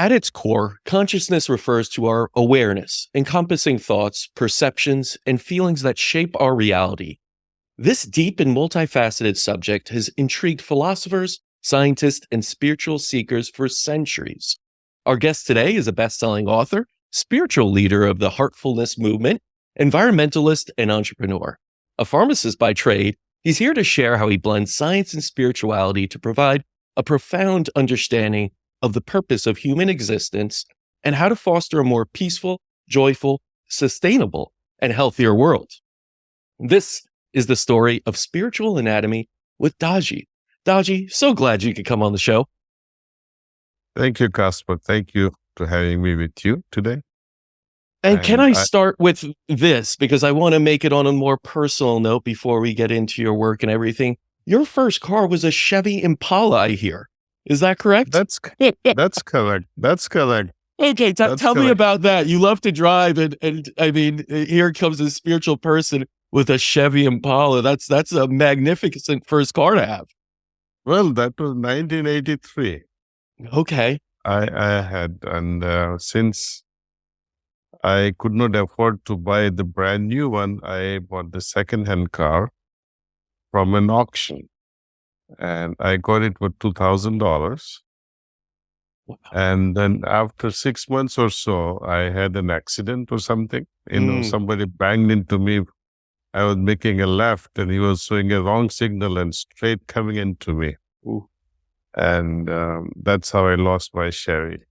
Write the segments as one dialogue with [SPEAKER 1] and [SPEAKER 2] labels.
[SPEAKER 1] At its core, consciousness refers to our awareness, encompassing thoughts, perceptions, and feelings that shape our reality. This deep and multifaceted subject has intrigued philosophers, scientists, and spiritual seekers for centuries. Our guest today is a best-selling author, spiritual leader of the Heartfulness movement, environmentalist, and entrepreneur. A pharmacist by trade, he's here to share how he blends science and spirituality to provide a profound understanding of the purpose of human existence and how to foster a more peaceful, joyful, sustainable, and healthier world. This is the story of spiritual anatomy with Daaji. Daaji, so glad you could come on the show.
[SPEAKER 2] Thank you, CASPAR. Thank you for having me with you today.
[SPEAKER 1] And can I start with this, because I want to make it on a more personal note before we get into your work and everything. Your first car was a Chevy Impala, I hear. Is that correct?
[SPEAKER 2] That's correct. That's correct.
[SPEAKER 1] Okay, tell me about that. You love to drive, and I mean, here comes a spiritual person with a Chevy Impala. That's a magnificent first car to have.
[SPEAKER 2] Well, that was 1983.
[SPEAKER 1] Okay.
[SPEAKER 2] I had, and since I could not afford to buy the brand new one, I bought the second-hand car from an auction. And I got it for $2,000.
[SPEAKER 1] Wow.
[SPEAKER 2] And then after 6 months or so, I had an accident or something. Somebody banged into me. I was making a left and he was showing a wrong signal and straight coming into me.
[SPEAKER 1] Ooh.
[SPEAKER 2] And that's how I lost my Chevy.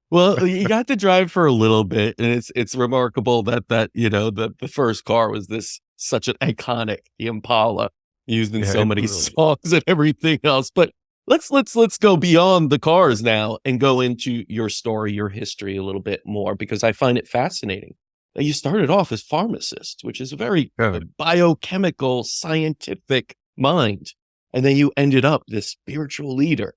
[SPEAKER 1] Well, you got to drive for a little bit, and it's remarkable that the first car was such an iconic Impala, used in so many songs and everything else. But let's go beyond the cars now and go into your story, your history a little bit more, because I find it fascinating that you started off as pharmacist, which is a very biochemical, scientific mind. And then you ended up this spiritual leader,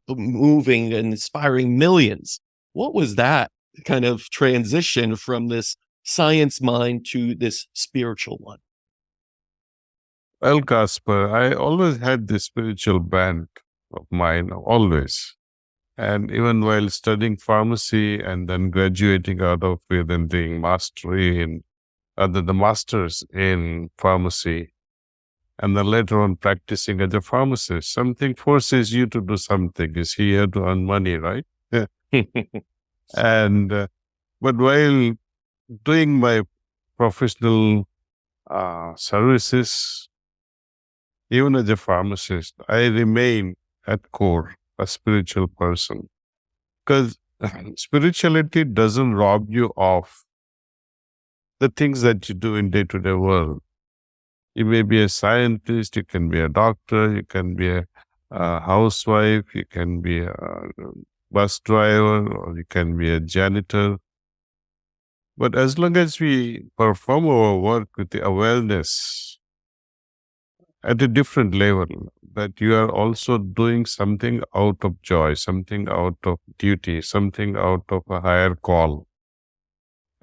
[SPEAKER 1] moving and inspiring millions. What was that kind of transition from this science mind to this spiritual one?
[SPEAKER 2] Well, CASPAR, I always had this spiritual bent of mine, always. And even while studying pharmacy and then graduating out of it and doing the masters in pharmacy, and then later on practicing as a pharmacist, something forces you to do something. Is here to earn money, right? And but while doing my professional services, even as a pharmacist, I remain at core a spiritual person, because spirituality doesn't rob you of the things that you do in day-to-day world. You may be a scientist, you can be a doctor, you can be a housewife, you can be a bus driver, or you can be a janitor. But as long as we perform our work with the awareness at a different level, that you are also doing something out of joy, something out of duty, something out of a higher call.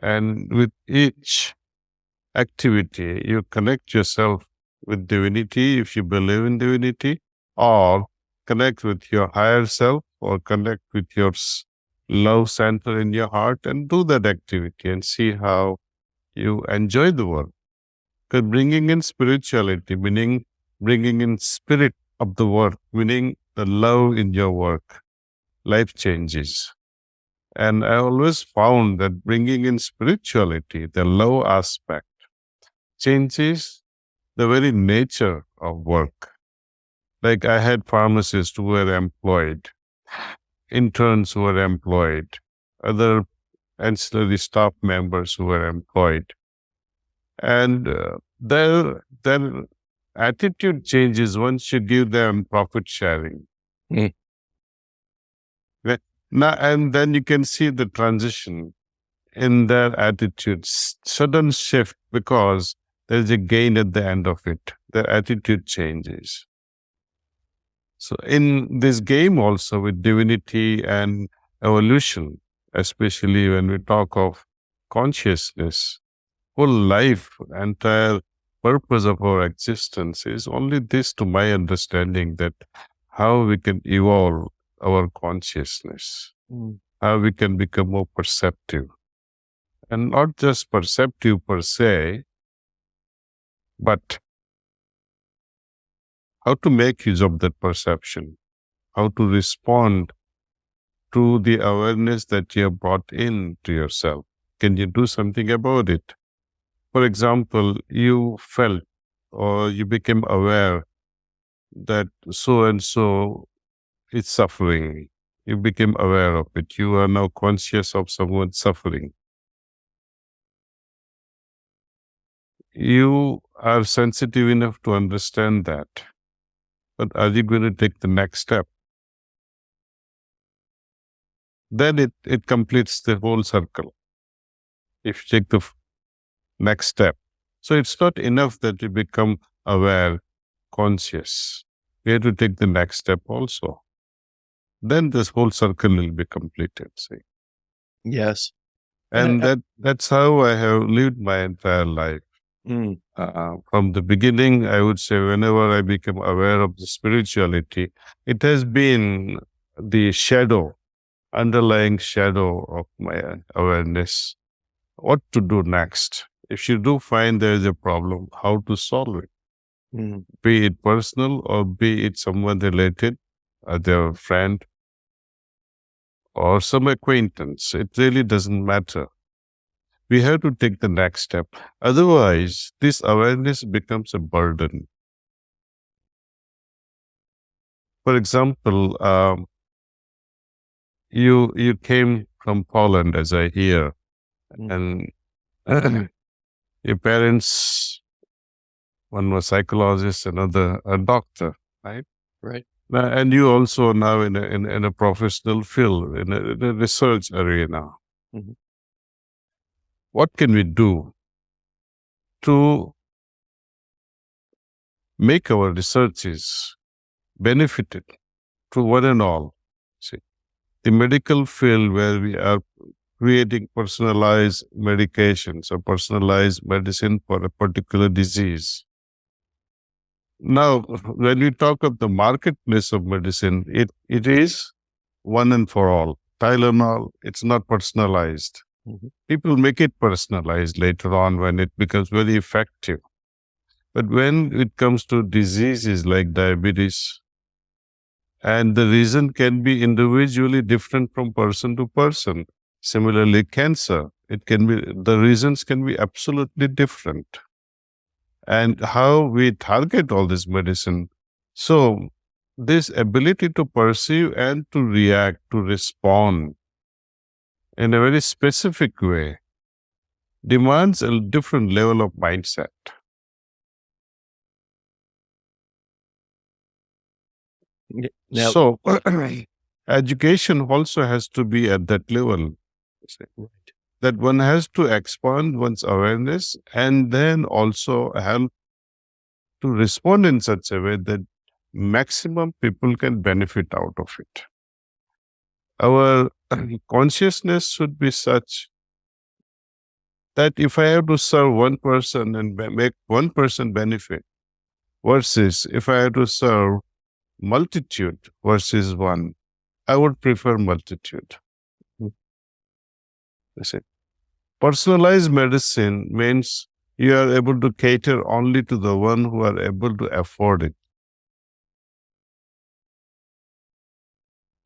[SPEAKER 2] And with each activity, you connect yourself with divinity, if you believe in divinity, or connect with your higher self, or connect with your love center in your heart, and do that activity and see how you enjoy the work. Because bringing in spirituality, meaning bringing in spirit of the work, meaning the love in your work, life changes. And I always found that bringing in spirituality, the love aspect, changes the very nature of work. Like I had pharmacists who were employed, interns who were employed, other ancillary staff members who were employed. And their attitude changes once you give them profit sharing. Now, and then you can see the transition in their attitudes, sudden shift, because there's a gain at the end of it. Their attitude changes. So in this game also with divinity and evolution, especially when we talk of consciousness, whole life, entire purpose of our existence is only this, to my understanding, that how we can evolve our consciousness,
[SPEAKER 1] Mm.
[SPEAKER 2] how we can become more perceptive. And not just perceptive per se, but how to make use of that perception, how to respond to the awareness that you have brought in to yourself. Can you do something about it? For example, you felt or you became aware that so and so is suffering. You became aware of it. You are now conscious of someone suffering. You are sensitive enough to understand that. But are you going to take the next step? Then it completes the whole circle. If you take the next step. So it's not enough that you become aware, conscious. You have to take the next step also. Then this whole circle will be completed. See?
[SPEAKER 1] Yes.
[SPEAKER 2] And that's how I have lived my entire life.
[SPEAKER 1] Mm.
[SPEAKER 2] From the beginning, I would say whenever I became aware of the spirituality, it has been the underlying shadow of my awareness. What to do next? If you do find there is a problem, how to solve it?
[SPEAKER 1] Mm.
[SPEAKER 2] Be it personal or be it someone related, their friend or some acquaintance. It really doesn't matter. We have to take the next step. Otherwise, this awareness becomes a burden. For example, you came from Poland, as I hear,
[SPEAKER 1] Mm.
[SPEAKER 2] and your parents, one was psychologist, another a doctor, right?
[SPEAKER 1] Right.
[SPEAKER 2] And you also now in a professional field, in a research arena.
[SPEAKER 1] Mhm.
[SPEAKER 2] What can we do to make our researches benefited to one and all? See, the medical field where we are creating personalized medications or personalized medicine for a particular disease. Now, when we talk of the marketplace of medicine, it is one and for all. Tylenol, it's not personalized.
[SPEAKER 1] Mhm.
[SPEAKER 2] People make it personalized later on when it becomes very effective. But when it comes to diseases like diabetes, and the reason can be individually different from person to person. Similarly, cancer, the reasons can be absolutely different. And how we target all this medicine. So, this ability to perceive and to react, to respond in a very specific way demands a different level of mindset.
[SPEAKER 1] Now,
[SPEAKER 2] So, education also has to be at that level.
[SPEAKER 1] right.
[SPEAKER 2] That one has to expand one's awareness and then also help to respond in such a way that maximum people can benefit out of it. Our consciousness should be such that if I have to serve one person and make one person benefit versus if I have to serve multitude versus one, I would prefer multitude.
[SPEAKER 1] Mm.
[SPEAKER 2] You see. Personalized medicine means you are able to cater only to the one who are able to afford it.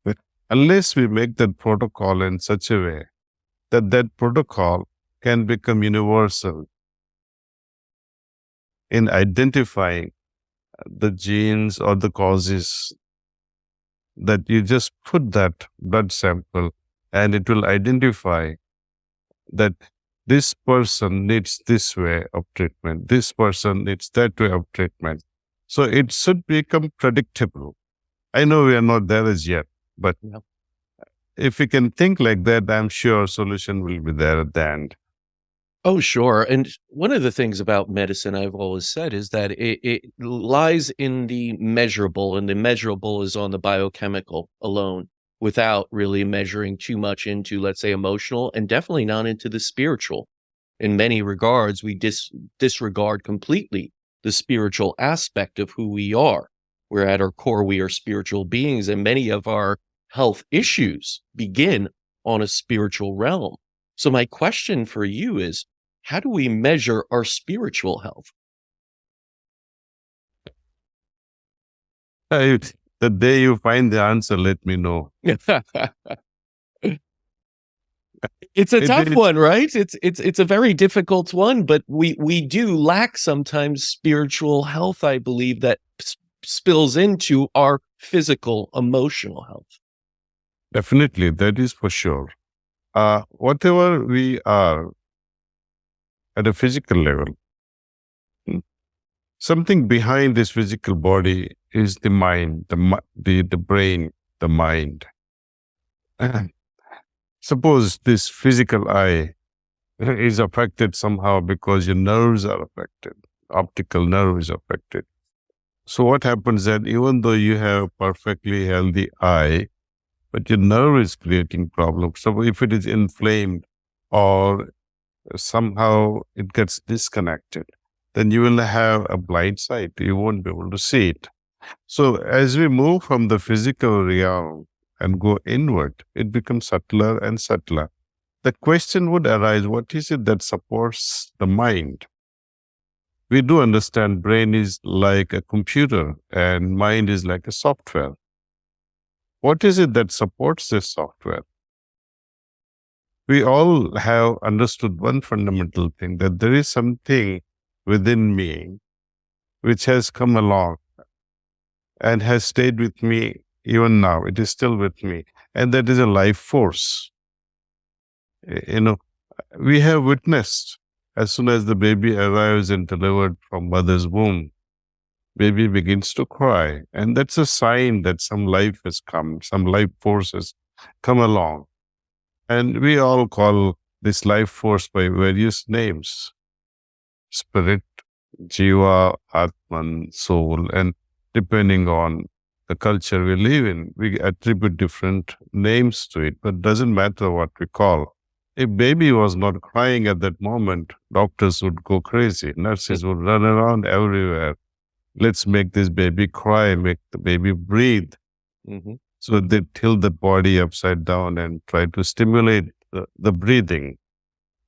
[SPEAKER 2] But unless we make that protocol in such a way that that protocol can become universal in identifying the genes or the causes, that you just put that blood sample and it will identify that this person needs this way of treatment, this person needs that way of treatment. So it should become predictable. I know we are not there as yet, but
[SPEAKER 1] Yeah.
[SPEAKER 2] if we can think like that, I'm sure solution will be there at the end.
[SPEAKER 1] Oh, sure. And one of the things about medicine I've always said is that it lies in the measurable, and the measurable is on the biochemical alone, without really measuring too much into, let's say, emotional, and definitely not into the spiritual. In many regards, we disregard completely the spiritual aspect of who we are. We're at our core, we are spiritual beings, and many of our health issues begin on a spiritual realm. So my question for you is, how do we measure our spiritual health?
[SPEAKER 2] The day you find the answer, let me know.
[SPEAKER 1] It's a tough
[SPEAKER 2] It-
[SPEAKER 1] one, right? It's a very difficult one, but we do lack sometimes spiritual health, I believe, that spills into our physical, emotional health.
[SPEAKER 2] Definitely, that is for sure. Whatever we are at a physical level, something behind this physical body is the mind, the brain, the mind. Suppose this physical eye is affected somehow because your nerves are affected, optical nerve is affected. So what happens that even though you have perfectly healthy eye, but your nerve is creating problems. So if it is inflamed or somehow it gets disconnected, then you will have a blind sight. You won't be able to see it. So as we move from the physical realm and go inward, it becomes subtler and subtler. The question would arise, what is it that supports the mind? We do understand brain is like a computer and mind is like a software. What is it that supports this software? We all have understood one fundamental thing, that there is something within me which has come along and has stayed with me even now. It is still with me. And that is a life force. We have witnessed as soon as the baby arrives and delivered from mother's womb, baby begins to cry. And that's a sign that some life has come, some life force has come along. And we all call this life force by various names: spirit, jiva, atman, soul. And depending on the culture we live in, we attribute different names to it, but it doesn't matter what we call. If baby was not crying at that moment, doctors would go crazy. Nurses would run around everywhere. Let's make this baby cry, make the baby breathe.
[SPEAKER 1] Mm-hmm.
[SPEAKER 2] So they tilt the body upside down and try to stimulate the breathing.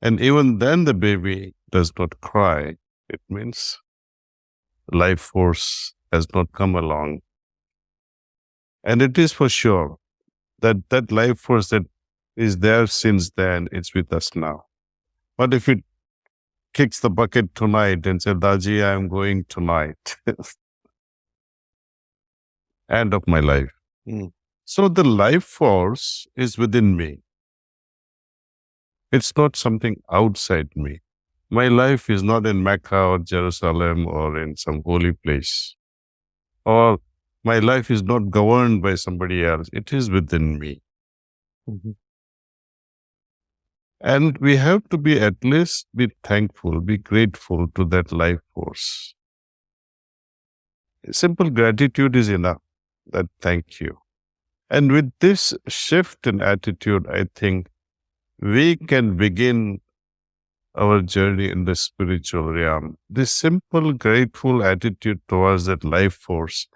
[SPEAKER 2] And even then the baby does not cry. It means life force has not come along. And it is for sure that that life force that is there since then, it's with us now. But if it kicks the bucket tonight and says, Daaji, I am going tonight, end of my life.
[SPEAKER 1] Mm.
[SPEAKER 2] So the life force is within me. It's not something outside me. My life is not in Mecca or Jerusalem or in some holy place. Or my life is not governed by somebody else. It is within me.
[SPEAKER 1] Mm-hmm.
[SPEAKER 2] And we have to be at least be thankful, be grateful to that life force. Simple gratitude is enough. That thank you. And with this shift in attitude, I think we can begin our journey in the spiritual realm. This simple, grateful attitude towards that life force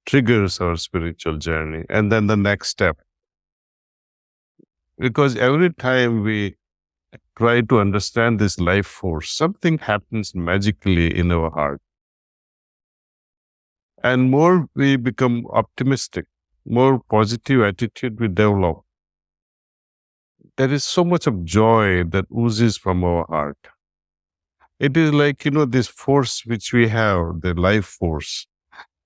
[SPEAKER 2] triggers our spiritual journey. And then the next step. Because every time we try to understand this life force, something happens magically in our heart. And more we become optimistic, more positive attitude we develop. There is so much of joy that oozes from our heart. It is like, this force which we have, the life force.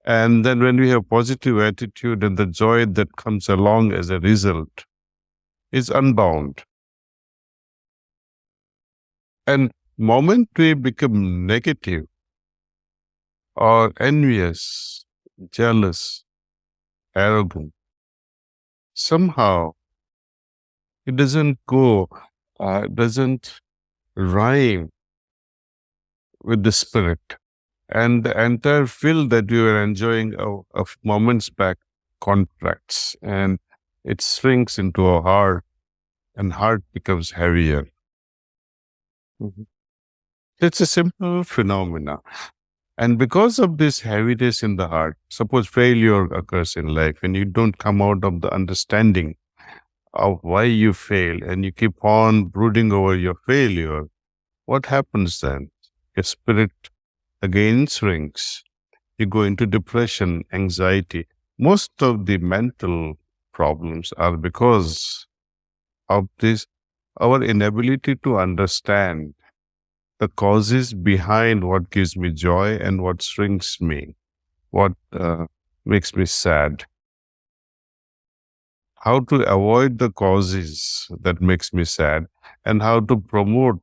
[SPEAKER 2] And then when we have positive attitude and the joy that comes along as a result is unbound. And moment we become negative or envious, jealous, arrogant, somehow it doesn't rhyme with the spirit. And the entire feel that we were enjoying of moments back contracts, and it shrinks into our heart, and heart becomes heavier.
[SPEAKER 1] Mm-hmm.
[SPEAKER 2] It's a simple phenomena. And because of this heaviness in the heart, suppose failure occurs in life and you don't come out of the understanding of why you fail and you keep on brooding over your failure, what happens then? Your spirit again shrinks. You go into depression, anxiety. Most of the mental problems are because of this, our inability to understand the causes behind what gives me joy and what shrinks me, what makes me sad. How to avoid the causes that makes me sad and how to promote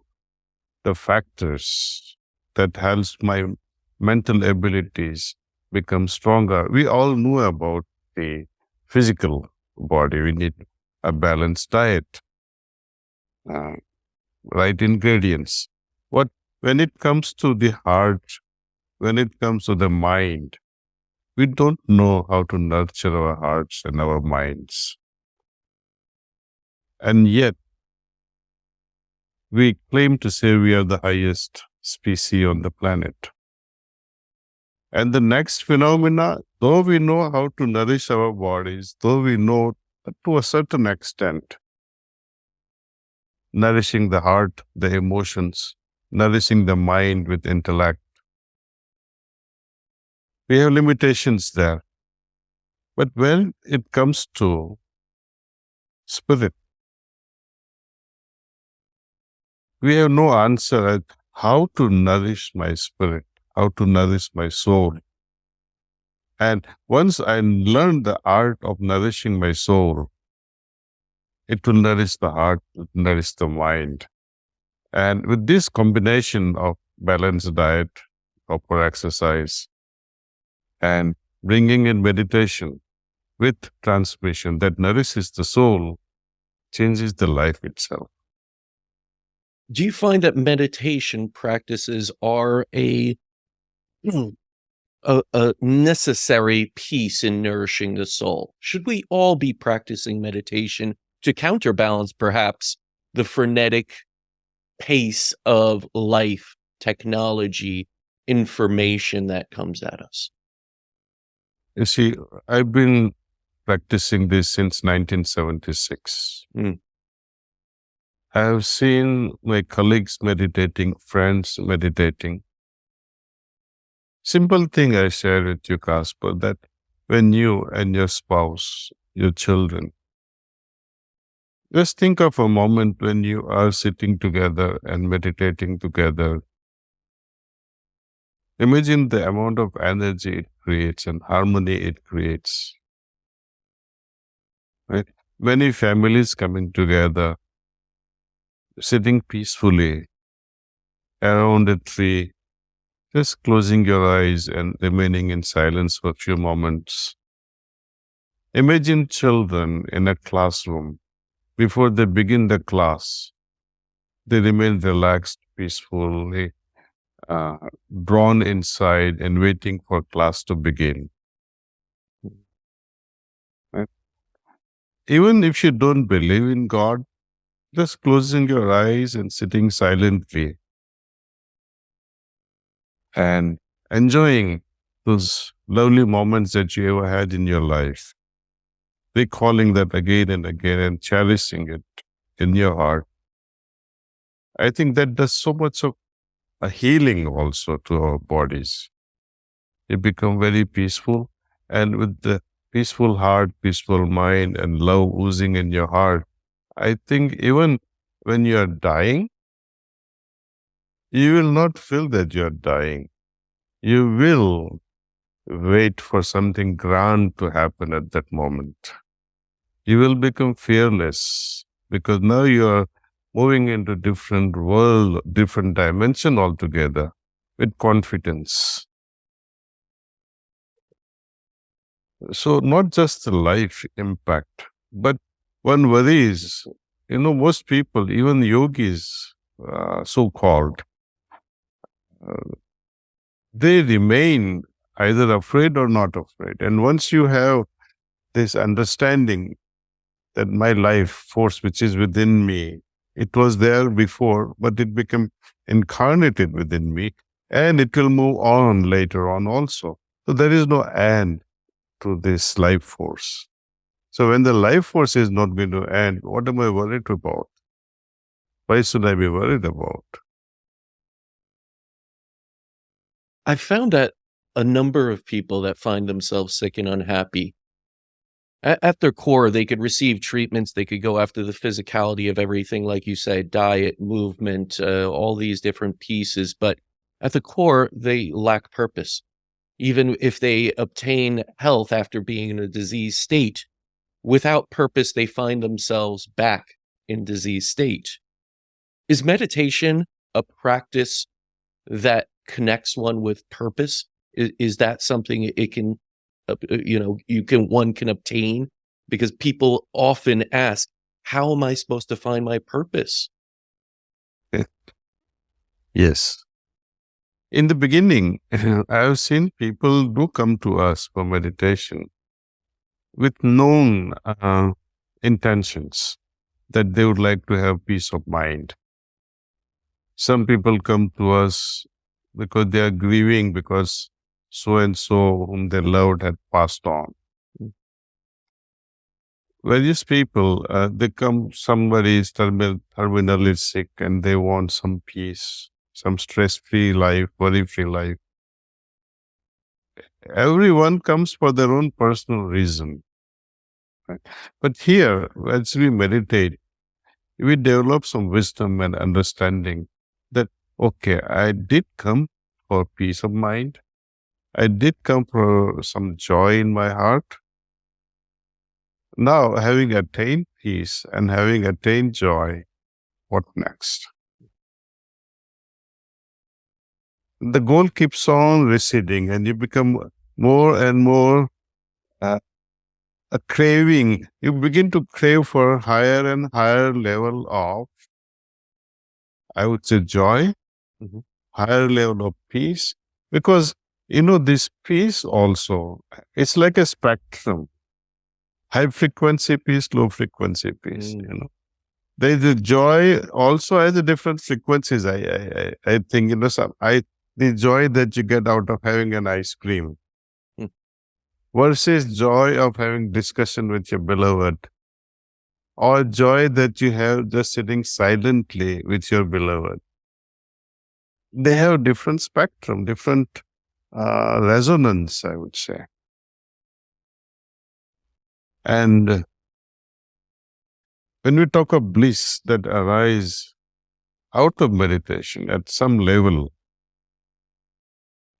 [SPEAKER 2] the factors that helps my mental abilities become stronger. We all know about the physical body. We need a balanced diet, uh, right ingredients. What when it comes to the heart, when it comes to the mind, we don't know how to nurture our hearts and our minds. And yet, we claim to say we are the highest species on the planet. And the next phenomena, though we know how to nourish our bodies, though we know to a certain extent, nourishing the heart, the emotions, nourishing the mind with intellect, we have limitations there. But when it comes to spirit, we have no answer at how to nourish my spirit, how to nourish my soul. And once I learn the art of nourishing my soul, it will nourish the heart, it will nourish the mind. And with this combination of balanced diet, proper exercise, and bringing in meditation with transmission that nourishes the soul, changes the life itself.
[SPEAKER 1] Do you find that meditation practices are a necessary piece in nourishing the soul? Should we all be practicing meditation to counterbalance perhaps the frenetic pace of life, technology, information that comes at us?
[SPEAKER 2] You see, I've been practicing this since 1976. I have seen my colleagues meditating, friends meditating. Simple thing I share with you, CASPAR, that when you and your spouse, your children, just think of a moment when you are sitting together and meditating together. Imagine the amount of energy it creates and harmony it creates. Right? Many families coming together, sitting peacefully around a tree, just closing your eyes and remaining in silence for a few moments. Imagine children in a classroom. Before they begin the class, they remain relaxed, peacefully, drawn inside and waiting for class to begin. Right? Even if you don't believe in God, just closing your eyes and sitting silently and enjoying those lovely moments that you ever had in your life, recalling that again and again and cherishing it in your heart. I think that does so much of a healing also to our bodies. You become very peaceful, and with the peaceful heart, peaceful mind, and love oozing in your heart, I think even when you are dying, you will not feel that you are dying. You will wait for something grand to happen at that moment. You will become fearless because now you are moving into different world, different dimension altogether with confidence. So not just the life impact, but one worries, most people, even yogis, so-called, they remain either afraid or not afraid. And once you have this understanding that my life force, which is within me, it was there before, but it became incarnated within me. and it will move on later on also. So there is no end to this life force. So when the life force is not going to end, what am I worried about? Why should I be worried about?
[SPEAKER 1] I found that a number of people that find themselves sick and unhappy, at their core, they could receive treatments. They could go after the physicality of everything, like you said, diet, movement, all these different pieces. But at the core, they lack purpose. Even if they obtain health after being in a disease state, without purpose, they find themselves back in disease state. Is meditation a practice that connects one with purpose? Is that something it can, one can obtain? Because people often ask, how am I supposed to find my purpose?
[SPEAKER 2] Yes. In the beginning, I have seen people do come to us for meditation with known intentions that they would like to have peace of mind. Some people come to us because they are grieving because so-and-so whom they loved had passed on. Various people, they come, somebody is terminally sick and they want some peace, some stress-free life, worry-free life. Everyone comes for their own personal reason. Right? But here, as we meditate, we develop some wisdom and understanding that, okay, I did come for peace of mind. I did come for some joy in my heart. Now, having attained peace and having attained joy, what next? The goal keeps on receding and you become more and more a craving. You begin to crave for higher and higher level of, I would say, joy, higher level of peace. Because, this peace also, it's like a spectrum. High frequency peace, low frequency peace, There is a joy also has a different frequencies. I think, the joy that you get out of having an ice cream versus joy of having discussion with your beloved, or joy that you have just sitting silently with your beloved. They have different spectrum, different resonance, I would say. And when we talk of bliss that arise out of meditation at some level,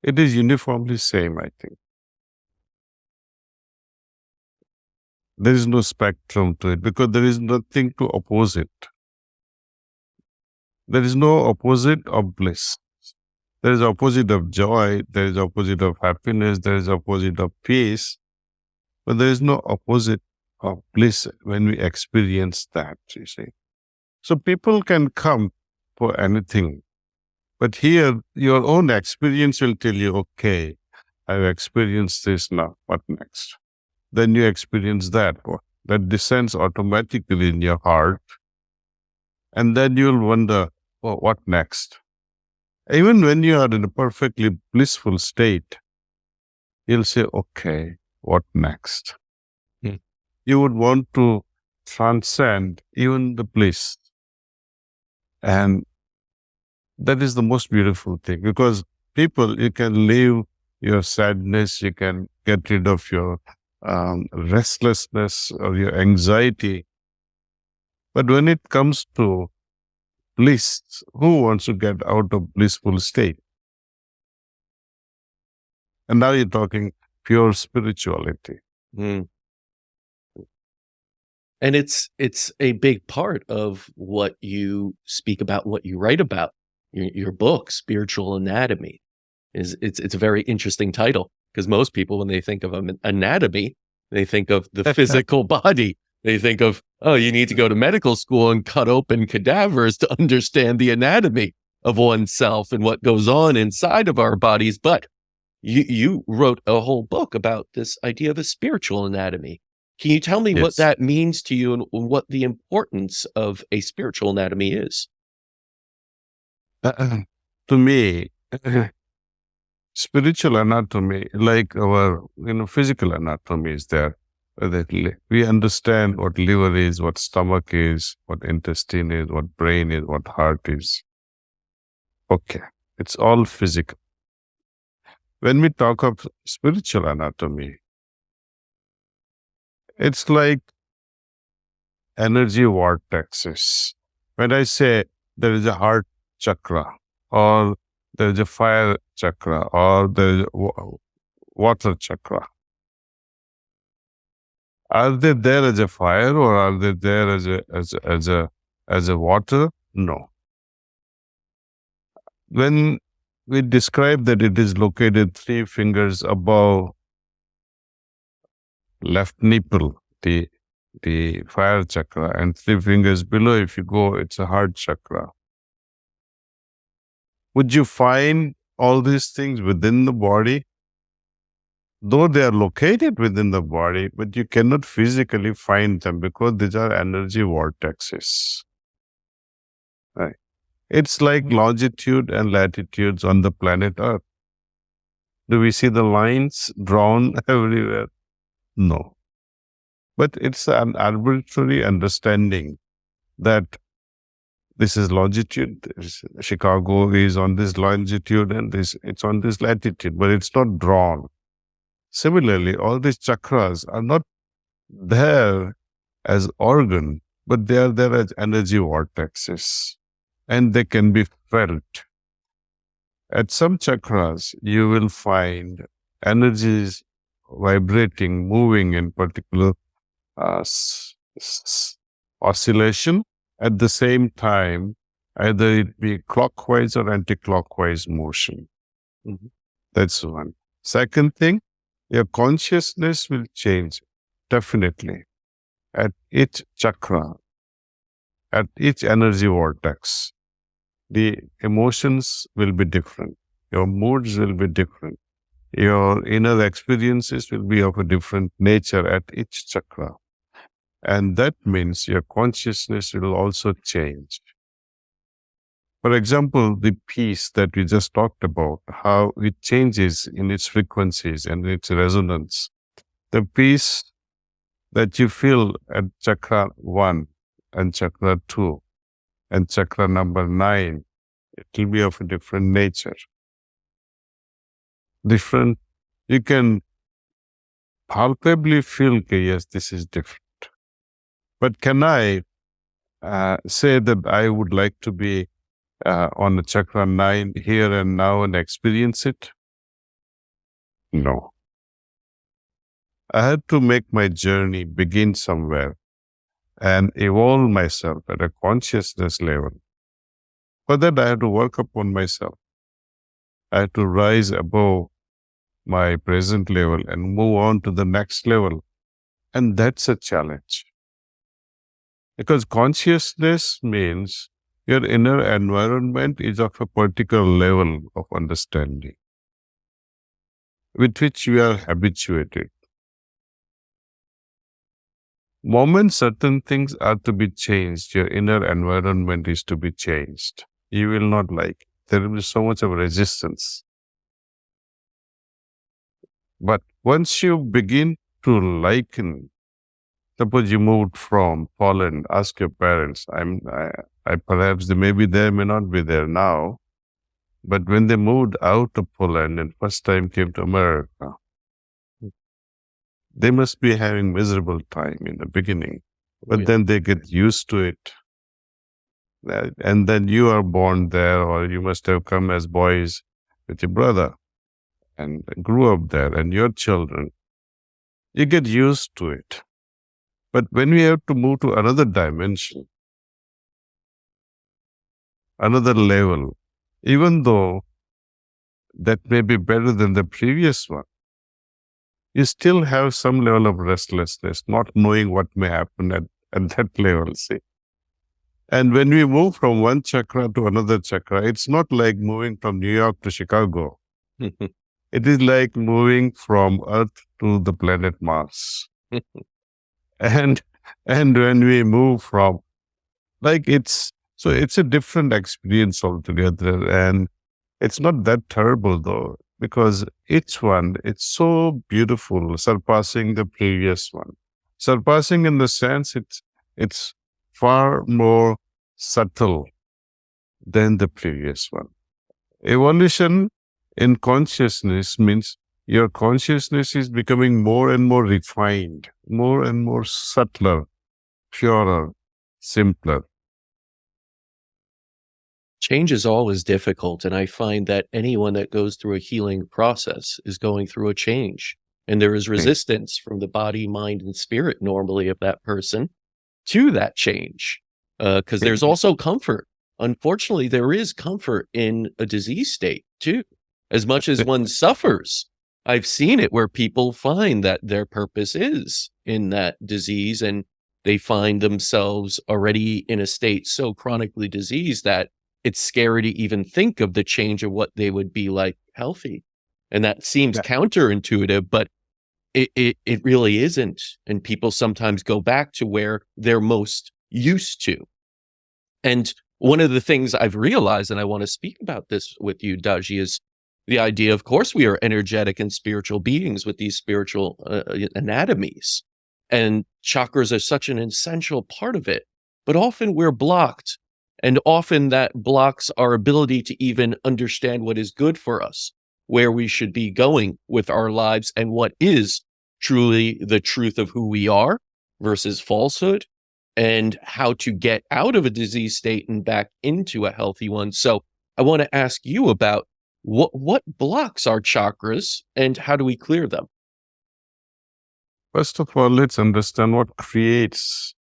[SPEAKER 2] it is uniformly same, I think. There is no spectrum to it because there is nothing to oppose it. There is no opposite of bliss. There is opposite of joy, there is opposite of happiness, there is opposite of peace, but there is no opposite of bliss when we experience that, you see. So people can come for anything, but here your own experience will tell you, okay, I've experienced this now, what next? Then you experience that descends automatically in your heart, and then you'll wonder, well, what next? Even when you are in a perfectly blissful state, you'll say, okay, what next? You would want to transcend even the bliss. And that is the most beautiful thing, because people, you can leave your sadness, you can get rid of your restlessness or your anxiety. But when it comes to bliss, who wants to get out of blissful state? And now you're talking pure spirituality.
[SPEAKER 1] And it's a big part of what you speak about, what you write about. Your book, Spiritual Anatomy, it's a very interesting title, because most people, when they think of anatomy, they think of the physical body. They think of, oh, you need to go to medical school and cut open cadavers to understand the anatomy of oneself and what goes on inside of our bodies. But you wrote a whole book about this idea of a spiritual anatomy. Can you tell me what that means to you and what the importance of a spiritual anatomy is?
[SPEAKER 2] To me, spiritual anatomy, like our physical anatomy is there. We understand what liver is, what stomach is, what intestine is, what brain is, what heart is. Okay, it's all physical. When we talk of spiritual anatomy, it's like energy vortexes. When I say there is a heart chakra, or there is a fire chakra, or there is a water chakra, are they there as a fire, or are they there as a water? No. When we describe that it is located 3 fingers above left nipple, the fire chakra, and 3 fingers below, if you go, it's a heart chakra. Would you find all these things within the body? Though they are located within the body, but you cannot physically find them because these are energy vortexes. Right? It's like longitude and latitudes on the planet Earth. Do we see the lines drawn everywhere? No. But it's an arbitrary understanding that this is longitude, Chicago is on this longitude, and it's on this latitude, but it's not drawn. Similarly, all these chakras are not there as organ, but they are there as energy vortexes, and they can be felt. At some chakras, you will find energies vibrating, moving in particular oscillation. At the same time, either it be clockwise or anti-clockwise motion.
[SPEAKER 1] Mm-hmm.
[SPEAKER 2] That's one. Second thing, your consciousness will change, definitely, at each chakra, at each energy vortex. The emotions will be different. Your moods will be different. Your inner experiences will be of a different nature at each chakra. And that means your consciousness will also change. For example, the peace that we just talked about, how it changes in its frequencies and its resonance. The peace that you feel at chakra 1 and chakra 2 and chakra number 9, it will be of a different nature. Different, you can palpably feel, okay, yes, this is different. But can I say that I would like to be on the chakra 9 here and now and experience it? No. I had to make my journey begin somewhere and evolve myself at a consciousness level. For that, I had to work upon myself. I had to rise above my present level and move on to the next level. And that's a challenge. Because consciousness means your inner environment is of a particular level of understanding with which you are habituated. Moment certain things are to be changed, your inner environment is to be changed. You will not like it. There will be so much of resistance. But once you begin to liken, suppose you moved from Poland, ask your parents, I perhaps they may be there, may not be there now, but when they moved out of Poland and first time came to America, they must be having miserable time in the beginning, but then they get used to it. And then you are born there, or you must have come as boys with your brother and grew up there, and your children. You get used to it. But when we have to move to another dimension, another level, even though that may be better than the previous one, you still have some level of restlessness, not knowing what may happen at that level, see. And when we move from one chakra to another chakra, it's not like moving from New York to Chicago. It is like moving from Earth to the planet Mars. And when we move from, like it's a different experience altogether. And it's not that terrible though. because each one, it's so beautiful, surpassing the previous one. Surpassing in the sense it's far more subtle than the previous one. Evolution in consciousness means your consciousness is becoming more and more refined, more and more subtler, purer, simpler.
[SPEAKER 1] Change is always difficult, and I find that anyone that goes through a healing process is going through a change. And there is resistance from the body, mind, and spirit normally of that person to that change. Because there's also comfort. Unfortunately, there is comfort in a disease state too. As much as one suffers, I've seen it where people find that their purpose is in that disease, and they find themselves already in a state so chronically diseased that it's scary to even think of the change of what they would be like healthy. And that seems counterintuitive, but it really isn't. And people sometimes go back to where they're most used to. And one of the things I've realized, and I want to speak about this with you, Daaji, is the idea, of course, we are energetic and spiritual beings with these spiritual anatomies. And chakras are such an essential part of it. But often we're blocked. And often that blocks our ability to even understand what is good for us, where we should be going with our lives, and what is truly the truth of who we are versus falsehood, and how to get out of a disease state and back into a healthy one. So I want to ask you about what blocks our chakras and how do we clear them?
[SPEAKER 2] First of all, let's understand what creates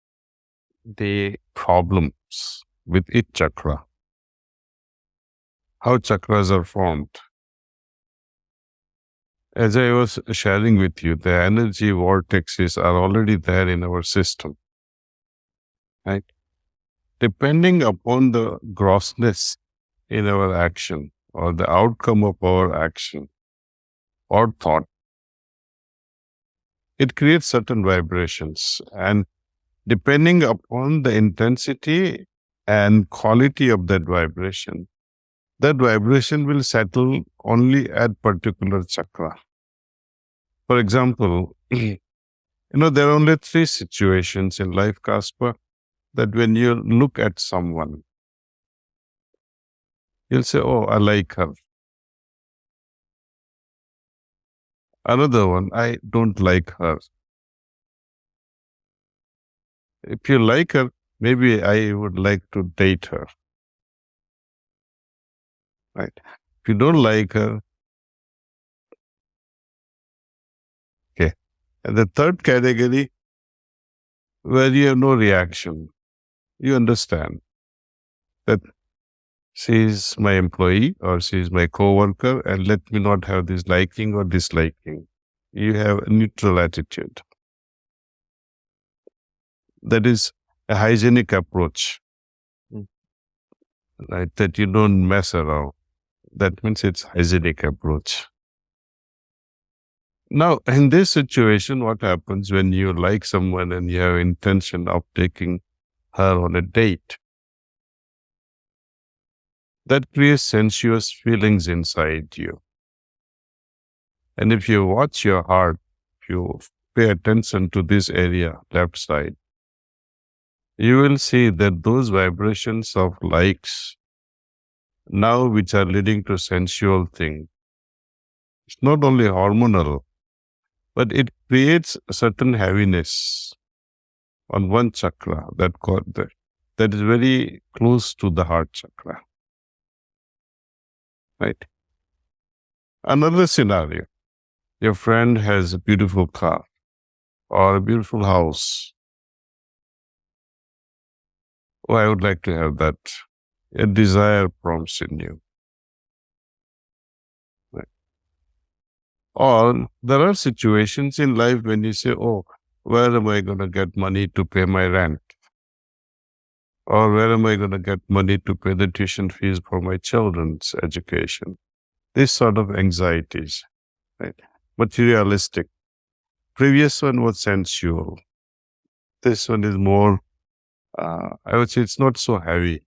[SPEAKER 2] the problems with each chakra. How chakras are formed. As I was sharing with you, the energy vortexes are already there in our system. Right? Depending upon the grossness in our action or the outcome of our action or thought, it creates certain vibrations. And depending upon the intensity and quality of that vibration will settle only at particular chakra. For example, there are only 3 situations in life, CASPAR, that when you look at someone, you'll say, oh, I like her. Another one, I don't like her. If you like her, maybe I would like to date her. Right? If you don't like her, okay. And the third category, where you have no reaction. You understand that she is my employee or she is my co-worker, and let me not have this liking or disliking. You have a neutral attitude. That is a hygienic approach, right? That you don't mess around. That means it's hygienic approach. Now, in this situation, what happens when you like someone and you have intention of taking her on a date? That creates sensuous feelings inside you. And if you watch your heart, if you pay attention to this area, left side, you will see that those vibrations of likes now which are leading to sensual thing, it's not only hormonal, but it creates a certain heaviness on one chakra that is very close to the heart chakra. Right? Another scenario, your friend has a beautiful car or a beautiful house. Oh, I would like to have that. A desire prompts in you. Right? Or there are situations in life when you say, oh, where am I going to get money to pay my rent? Or where am I going to get money to pay the tuition fees for my children's education? This sort of anxieties, right? Materialistic. Previous one was sensual. This one is more, I would say it's not so heavy,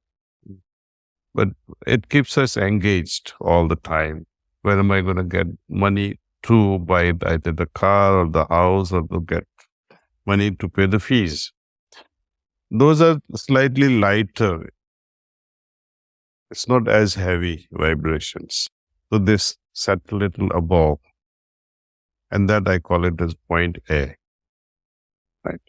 [SPEAKER 2] but it keeps us engaged all the time. Where am I going to get money to buy either the car or the house, or to get money to pay the fees? Those are slightly lighter. It's not as heavy vibrations. So this set a little above. And that I call it as point A. Right?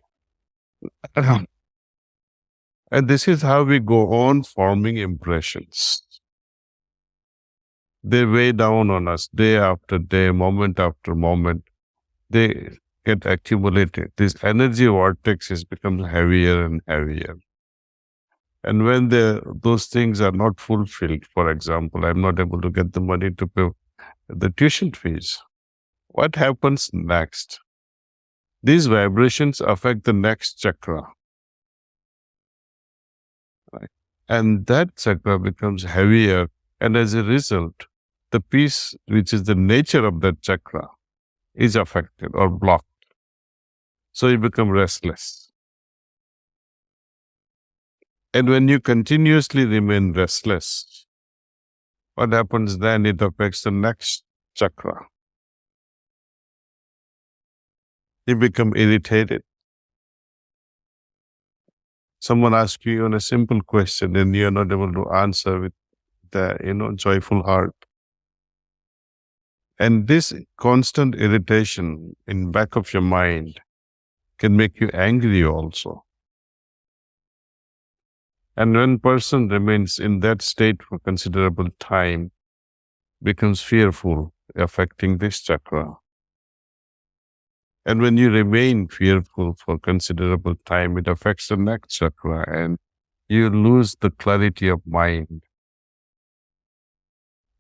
[SPEAKER 2] And this is how we go on forming impressions. They weigh down on us day after day, moment after moment. They get accumulated. This energy vortex has become heavier and heavier. And when those things are not fulfilled, for example, I'm not able to get the money to pay the tuition fees, what happens next? These vibrations affect the next chakra. Right? And that chakra becomes heavier, and as a result, the piece which is the nature of that chakra is affected or blocked. So you become restless. And when you continuously remain restless, what happens then? It affects the next chakra. You become irritated. Someone asks you a simple question and you're not able to answer with the joyful heart. And this constant irritation in back of your mind can make you angry also. And when person remains in that state for considerable time, becomes fearful, affecting this chakra. And when you remain fearful for considerable time, it affects the next chakra, and you lose the clarity of mind.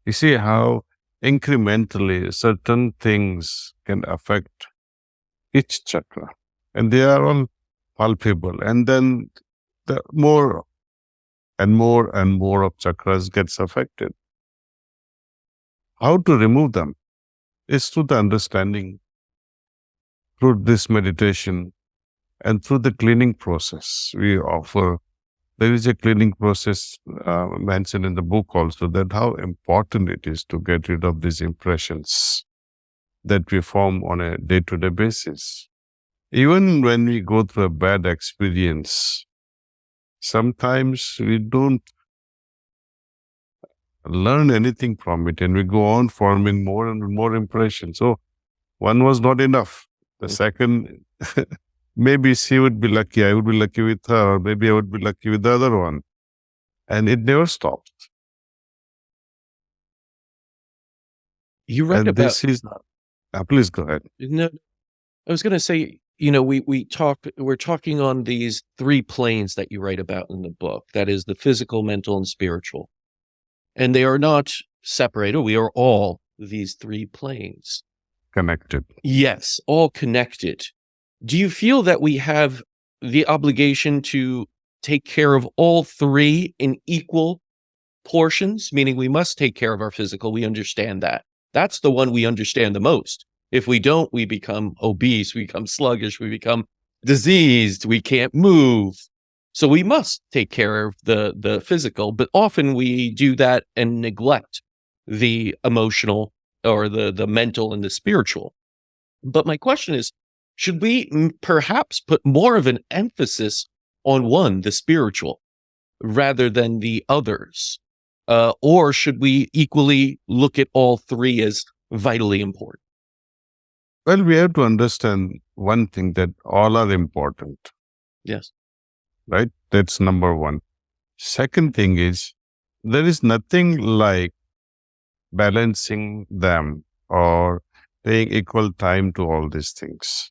[SPEAKER 2] You see how incrementally certain things can affect each chakra, and they are all palpable. And then the more and more and more of chakras gets affected. How to remove them is through the understanding, through this meditation, and through the cleaning process we offer. There is a cleaning process mentioned in the book also, that how important it is to get rid of these impressions that we form on a day-to-day basis. Even when we go through a bad experience, sometimes we don't learn anything from it, and we go on forming more and more impressions. So one was not enough. The second, maybe she would be lucky, I would be lucky with her, or maybe I would be lucky with the other one. And it never stops.
[SPEAKER 1] You write
[SPEAKER 2] And
[SPEAKER 1] about
[SPEAKER 2] this is, please go ahead.
[SPEAKER 1] no. I was going to say, we're talking on these three planes that you write about in the book. That is the physical, mental, and spiritual. And they are not separated. We are all these three planes.
[SPEAKER 2] Connected.
[SPEAKER 1] Yes, all connected. Do you feel that we have the obligation to take care of all three in equal portions? Meaning we must take care of our physical. We understand that. That's the one we understand the most. If we don't, we become obese, we become sluggish, we become diseased, we can't move. So we must take care of the physical, but often we do that and neglect the emotional or the mental and the spiritual. But my question is, should we perhaps put more of an emphasis on one, the spiritual, rather than the others? Or should we equally look at all three as vitally important?
[SPEAKER 2] Well, we have to understand one thing, that all are important.
[SPEAKER 1] Yes.
[SPEAKER 2] Right? That's number one. Second thing is, there is nothing like balancing them or paying equal time to all these things.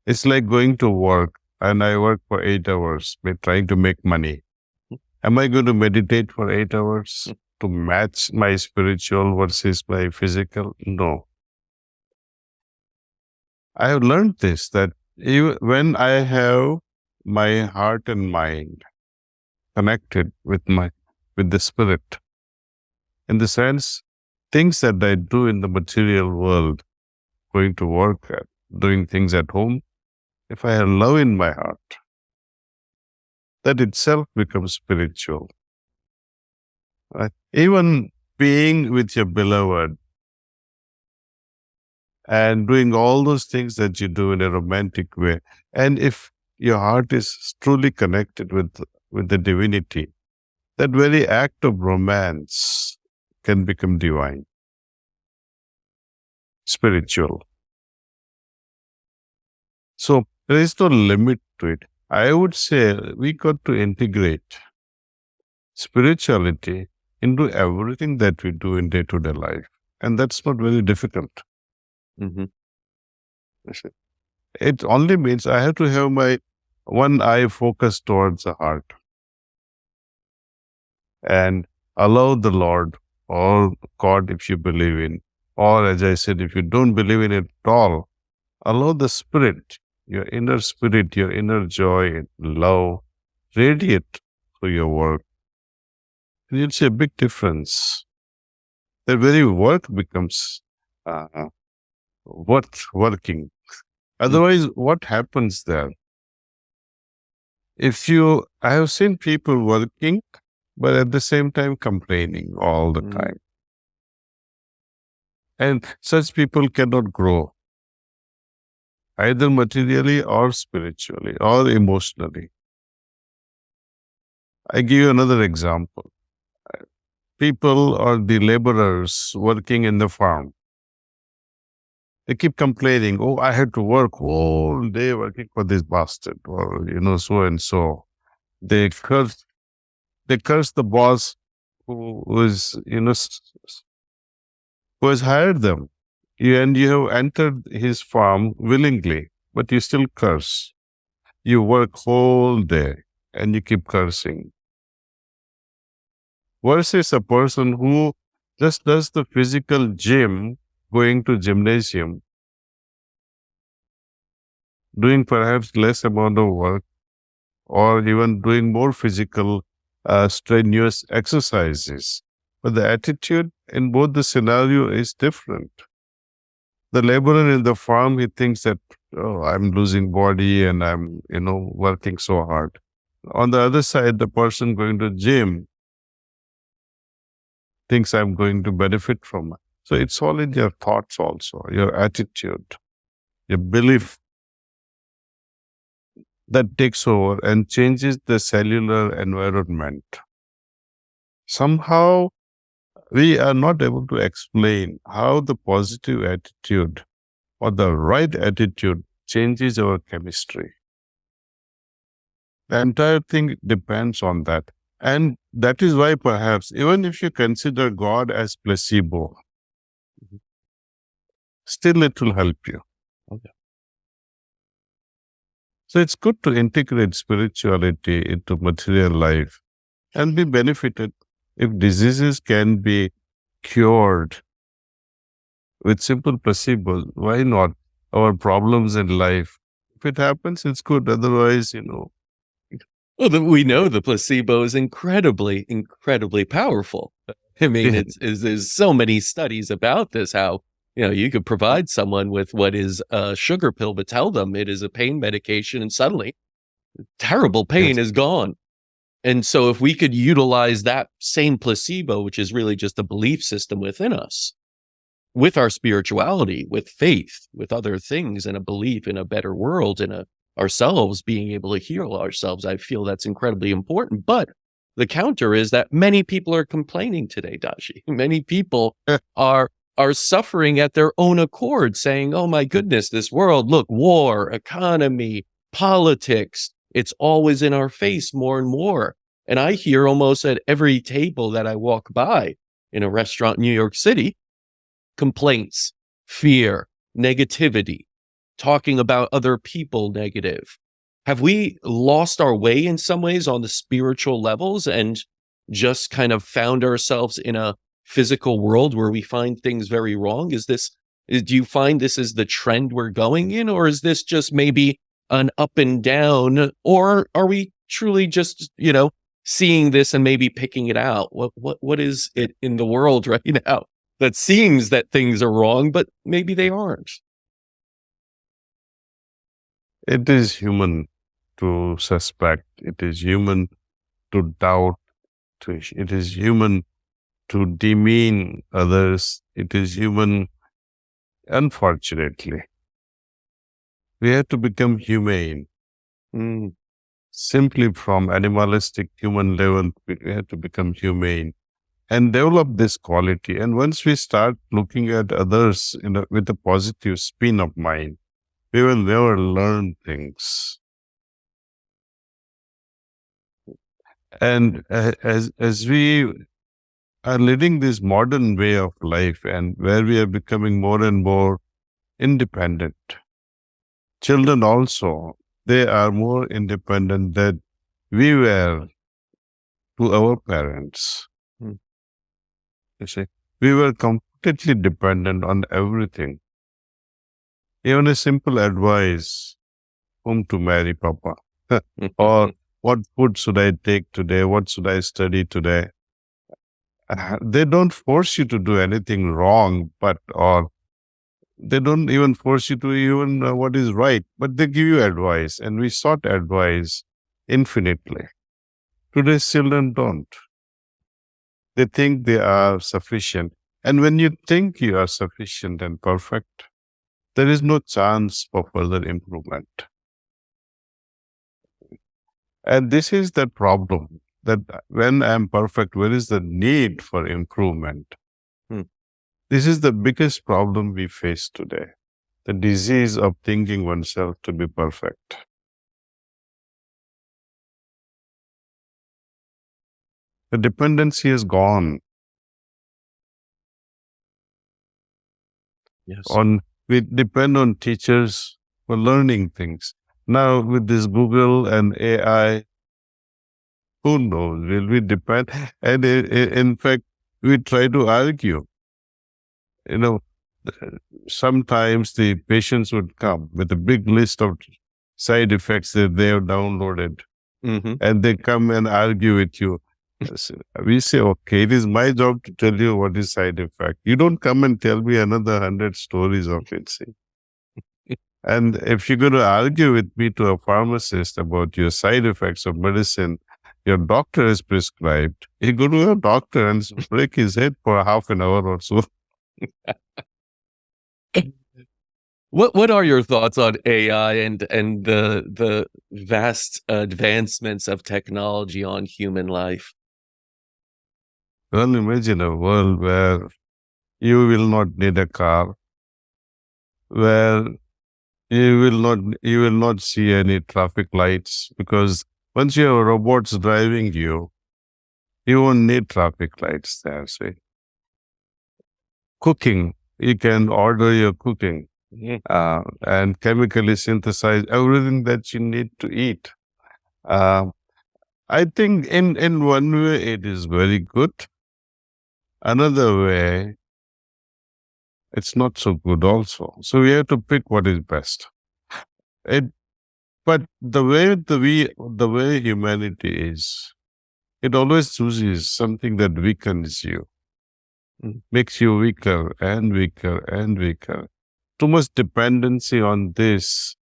[SPEAKER 2] It's like going to work, and I work for 8 hours, trying to make money. Am I going to meditate for 8 hours to match my spiritual versus my physical? No. I have learned this, that when I have my heart and mind connected with the spirit, in the sense, things that I do in the material world, going to work, doing things at home, if I have love in my heart, that itself becomes spiritual. Right? Even being with your beloved and doing all those things that you do in a romantic way. And if your heart is truly connected with the divinity, that very act of romance can become divine, spiritual. So there is no limit to it. I would say we got to integrate spirituality into everything that we do in day-to-day life. And that's not very difficult.
[SPEAKER 1] Mhm.
[SPEAKER 2] It only means I have to have my one eye focused towards the heart and allow the Lord or God, if you believe in, or as I said, if you don't believe in it at all, allow the spirit, your inner joy, love, radiate through your work. And you'll see a big difference. The very work becomes worth working. Otherwise, what happens there? I have seen people working, but at the same time complaining all the time. And such people cannot grow, either materially or spiritually or emotionally. I give you another example. People or the laborers working in the farm, they keep complaining, oh, I had to work all day working for this bastard, or, so and so. They curse the boss who has hired them. And you have entered his farm willingly, but you still curse. You work whole day and you keep cursing. Versus a person who just does the physical gym, going to gymnasium, doing perhaps less amount of work, or even doing more physical, strenuous exercises. But the attitude in both the scenario is different. The laborer in the farm, he thinks that, oh, I'm losing body and I'm, working so hard. On the other side, the person going to gym thinks I'm going to benefit from it. So it's all in your thoughts also, your attitude, your belief that takes over and changes the cellular environment. Somehow, we are not able to explain how the positive attitude or the right attitude changes our chemistry. The entire thing depends on that. And that is why perhaps, even if you consider God as placebo, still it will help you.
[SPEAKER 1] Okay.
[SPEAKER 2] So it's good to integrate spirituality into material life and be benefited. If diseases can be cured with simple placebo, why not? Our problems in life, if it happens, it's good. Otherwise,
[SPEAKER 1] Well, we know the placebo is incredibly, incredibly powerful. I mean, there's so many studies about this, how, you could provide someone with what is a sugar pill, but tell them it is a pain medication, and suddenly terrible pain is gone. And so if we could utilize that same placebo, which is really just a belief system within us, with our spirituality, with faith, with other things, and a belief in a better world, and ourselves being able to heal ourselves, I feel that's incredibly important. But the counter is that many people are complaining today, Daaji. Many people are suffering at their own accord, saying, oh my goodness, this world, look, war, economy, politics, it's always in our face more and more. And I hear almost at every table that I walk by in a restaurant in New York City, complaints, fear, negativity, talking about other people negative. Have we lost our way in some ways on the spiritual levels and just kind of found ourselves in a physical world where we find things very wrong? Do you find this is the trend we're going in, or is this just maybe an up and down, or are we truly just, seeing this and maybe picking it out? What is it in the world right now that seems that things are wrong, but maybe they aren't?
[SPEAKER 2] It is human to suspect. It is human to doubt. It is human to demean others. It is human, unfortunately. We have to become humane.
[SPEAKER 1] Mm.
[SPEAKER 2] Simply from animalistic human level, we have to become humane and develop this quality. And once we start looking at others with a positive spin of mind, we will never learn things. And as we are leading this modern way of life, and where we are becoming more and more independent, children also, they are more independent than we were to our parents.
[SPEAKER 1] Hmm.
[SPEAKER 2] You see, we were completely dependent on everything. Even a simple advice, whom to marry, Papa, or what food should I take today, what should I study today. They don't force you to do anything wrong, or they don't even force you to even know what is right, but they give you advice, and we sought advice infinitely. Today's children don't. They think they are sufficient. And when you think you are sufficient and perfect, there is no chance for further improvement. And this is the problem, that when I am perfect, where is the need for improvement?
[SPEAKER 1] Hmm.
[SPEAKER 2] This is the biggest problem we face today, the disease of thinking oneself to be perfect. The dependency is gone.
[SPEAKER 1] Yes.
[SPEAKER 2] We depend on teachers for learning things. Now with this Google and AI, who knows, will we depend? And in fact, we try to argue. Sometimes the patients would come with a big list of side effects that they have downloaded,
[SPEAKER 1] Mm-hmm.
[SPEAKER 2] and they come and argue with you. We say, okay, it is my job to tell you what is side effect. You don't come and tell me another 100 stories of it. See? And if you're going to argue with me to a pharmacist about your side effects of medicine your doctor has prescribed, you go to a doctor and break his head for half an hour or so.
[SPEAKER 1] What are your thoughts on AI and the vast advancements of technology on human life?
[SPEAKER 2] Well, imagine a world where you will not need a car, where you will not see any traffic lights, because once you have robots driving you, you won't need traffic lights there. See, cooking, you can order your cooking and chemically synthesize everything that you need to eat. I think in one way it is very good. Another way, it's not so good also. So we have to pick what is best. But the way humanity is, it always chooses something that weakens you, makes you weaker and weaker and weaker. Too much dependency on this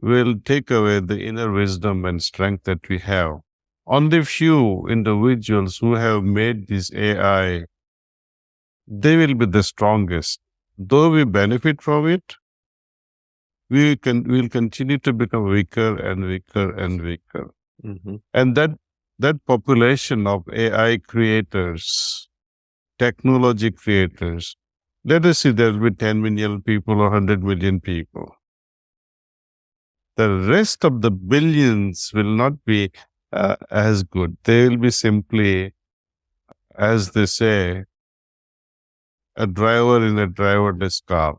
[SPEAKER 2] will take away the inner wisdom and strength that we have. Only few individuals who have made this AI, they will be the strongest. Though we benefit from it, we'll continue to become weaker and weaker and weaker.
[SPEAKER 1] Mm-hmm.
[SPEAKER 2] And that population of AI creators, technology creators, let us see, there will be 10 million people or 100 million people. The rest of the billions will not be as good. They will be simply, as they say, a driver in a driverless car.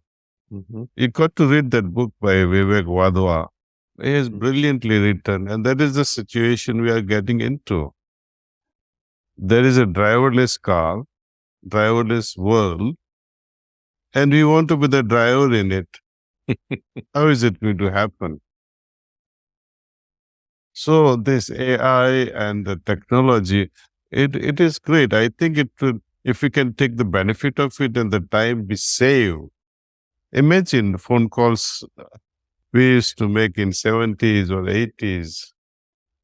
[SPEAKER 1] Mm-hmm.
[SPEAKER 2] You got to read that book by Vivek Wadhwa. He has brilliantly written, and that is the situation we are getting into. There is a driverless car, driverless world, and we want to be the driver in it. How is it going to happen? So this AI and the technology, it is great. I think it will, if we can take the benefit of it and the time we save. Imagine phone calls we used to make in 70s or 80s.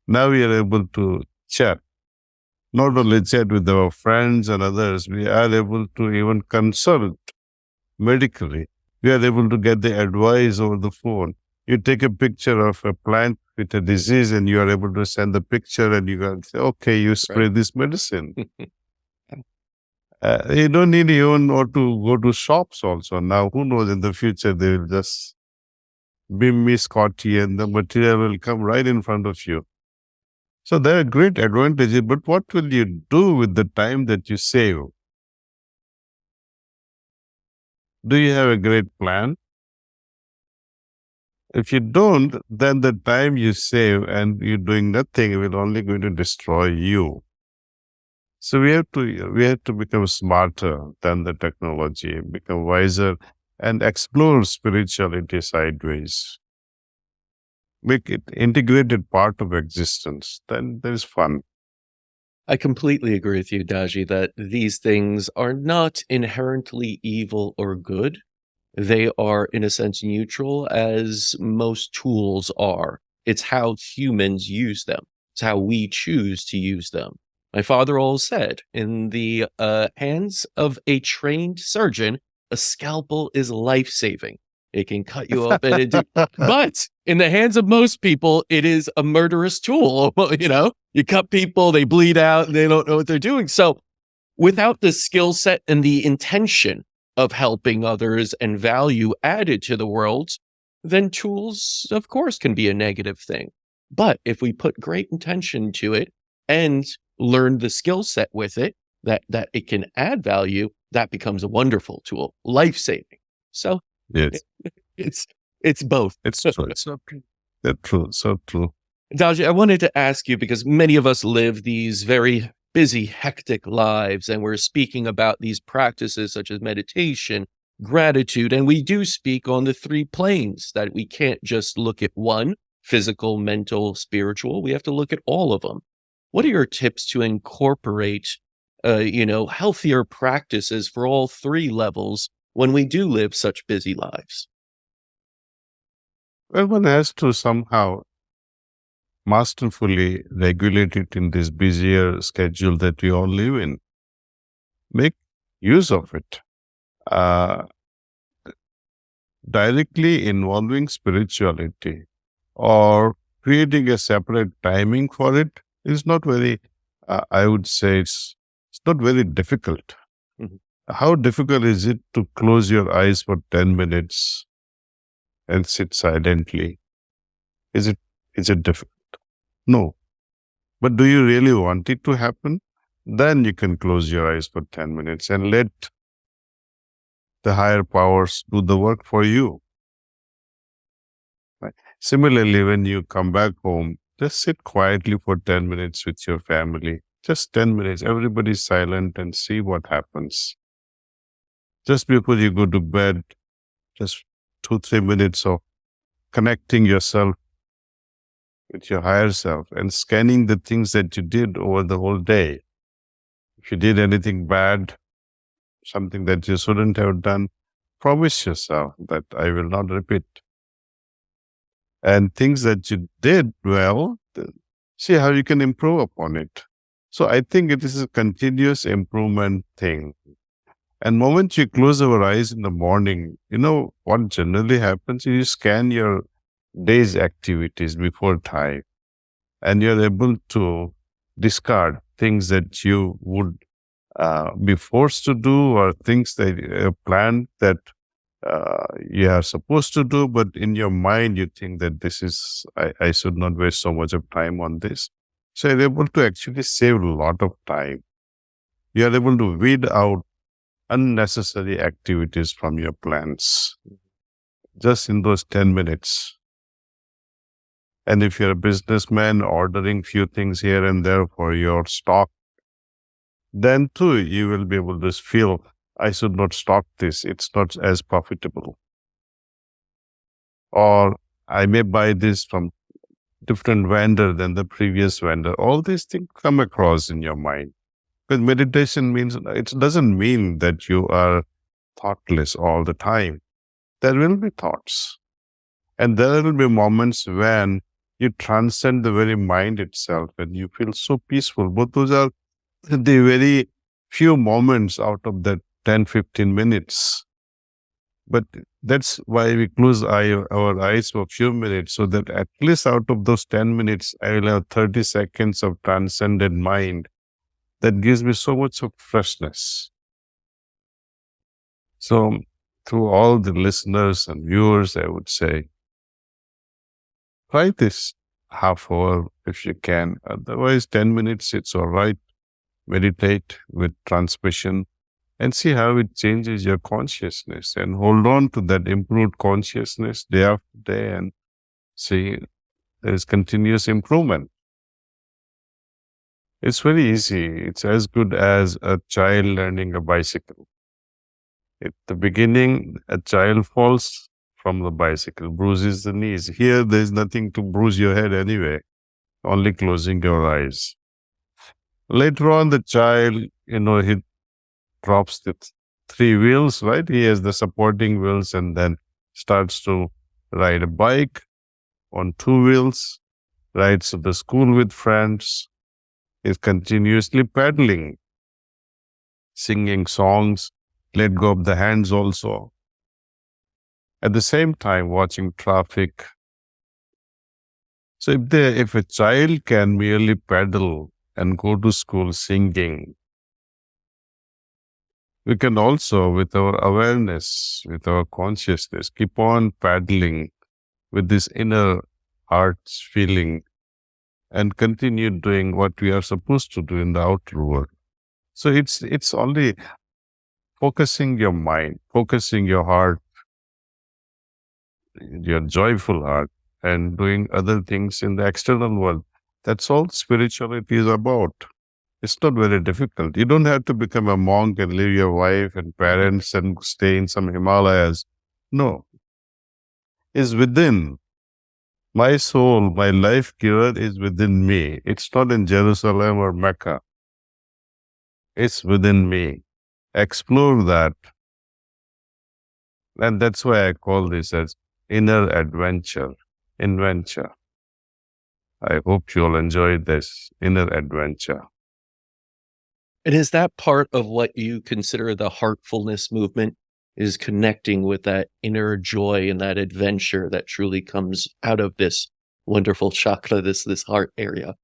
[SPEAKER 2] Now we are able to chat. not only chat with our friends and others, we are able to even consult medically. We are able to get the advice over the phone. You take a picture of a plant with a disease and you are able to send the picture and you can say, okay, you spray
[SPEAKER 1] Right.
[SPEAKER 2] this medicine. You don't need even or to go to shops also. Now, who knows, in the future, they will just beam me Scotty and the material will come right in front of you. So there are great advantages, but what will you do with the time that you save? Do you have a great plan? If you don't, then the time you save and you're doing nothing will only going to destroy you. So we have to become smarter than the technology, become wiser, and explore spirituality sideways. Make it integrated part of existence. Then there is fun.
[SPEAKER 1] I completely agree with you, Daaji, that these things are not inherently evil or good. They are, in a sense, neutral, as most tools are. It's how humans use them. It's how we choose to use them. My father always said, in the hands of a trained surgeon, a scalpel is life-saving. It can cut you up and but in the hands of most people, it is a murderous tool. You know, you cut people, they bleed out, and they don't know what they're doing. So without the skill set and the intention of helping others and value added to the world, then tools, of course, can be a negative thing. But if we put great intention to it and learn the skill set with it, that it can add value, that becomes a wonderful tool, life-saving. So
[SPEAKER 2] Yes,
[SPEAKER 1] it's both.
[SPEAKER 2] it's true. It's so true. That's true. So true.
[SPEAKER 1] Daaji, I wanted to ask you, because many of us live these very busy, hectic lives, and we're speaking about these practices such as meditation, gratitude, and we do speak on the three planes, that we can't just look at one, physical, mental, spiritual. We have to look at all of them. What are your tips to incorporate, healthier practices for all three levels when we do live such busy lives?
[SPEAKER 2] Well, one has to somehow masterfully regulate it in this busier schedule that we all live in. Make use of it. Directly involving spirituality or creating a separate timing for it is not very, I would say it's not very difficult.
[SPEAKER 1] Mhm.
[SPEAKER 2] How difficult is it to close your eyes for 10 minutes and sit silently? Is it difficult? No. But do you really want it to happen? Then you can close your eyes for 10 minutes and let the higher powers do the work for you. Right? Similarly, when you come back home, just sit quietly for 10 minutes with your family. Just 10 minutes. Everybody's silent and see what happens. Just before you go to bed, just 2-3 minutes of connecting yourself with your higher self and scanning the things that you did over the whole day. If you did anything bad, something that you shouldn't have done, promise yourself that I will not repeat. And things that you did well, see how you can improve upon it. So I think it is a continuous improvement thing. And moment you close our eyes in the morning, you know what generally happens? You scan your day's activities before time, and you're able to discard things that you would be forced to do, or things that planned that you are supposed to do, but in your mind you think that this is, I should not waste so much of time on this. So you're able to actually save a lot of time. You are able to weed out unnecessary activities from your plans just in those 10 minutes. And if you're a businessman ordering few things here and there for your stock, then too you will be able to feel, I should not stock this. It's not as profitable. Or I may buy this from different vendor than the previous vendor. All these things come across in your mind. Because meditation means, it doesn't mean that you are thoughtless all the time. There will be thoughts. And there will be moments when you transcend the very mind itself and you feel so peaceful. Both those are the very few moments out of that 10-15 minutes. But that's why we close our eyes for a few minutes, so that at least out of those 10 minutes, I will have 30 seconds of transcended mind that gives me so much of freshness. So, to all the listeners and viewers, I would say, try this half hour if you can. Otherwise, 10 minutes, it's all right. Meditate with transmission and see how it changes your consciousness, and hold on to that improved consciousness day after day and see there is continuous improvement. It's very easy. It's as good as a child learning a bicycle. At the beginning, a child falls from the bicycle, bruises the knees. Here, there's nothing to bruise your head anyway, only closing your eyes. Later on, the child, he drops the three wheels, right? He has the supporting wheels and then starts to ride a bike on two wheels, rides to the school with friends, is continuously paddling, singing songs, let go of the hands also. At the same time, watching traffic. So if a child can merely paddle and go to school singing, we can also, with our awareness, with our consciousness, keep on paddling with this inner heart's feeling and continue doing what we are supposed to do in the outer world. So it's only focusing your mind, focusing your heart, your joyful heart, and doing other things in the external world. That's all spirituality is about. It's not very difficult. You don't have to become a monk and leave your wife and parents and stay in some Himalayas. No. It's within. My soul, my life giver is within me. It's not in Jerusalem or Mecca. It's within me. Explore that. And that's why I call this as inner adventure. I hope you'll enjoy this inner adventure.
[SPEAKER 1] And is that part of what you consider the heartfulness movement, is connecting with that inner joy and that adventure that truly comes out of this wonderful chakra, this heart area?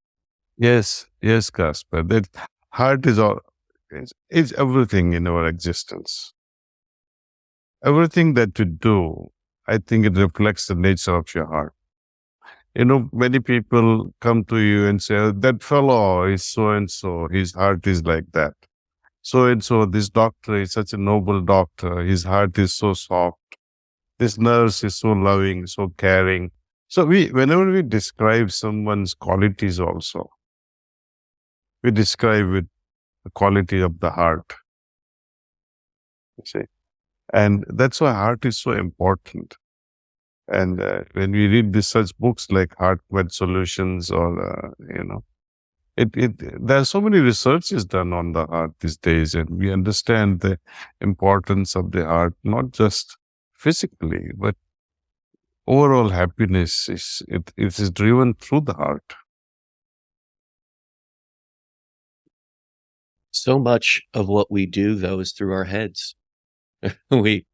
[SPEAKER 2] Yes, Caspar. That heart is everything in our existence. Everything that we do, I think it reflects the nature of your heart. Many people come to you and say, that fellow is so-and-so, his heart is like that. So-and-so, this doctor is such a noble doctor, his heart is so soft. This nurse is so loving, so caring. So whenever we describe someone's qualities also, we describe with the quality of the heart. You see? And that's why heart is so important. And when we read such books like Heart Solutions or, there are so many researches done on the heart these days, and we understand the importance of the heart, not just physically, but overall happiness it is driven through the heart.
[SPEAKER 1] So much of what we do, though, is through our heads. We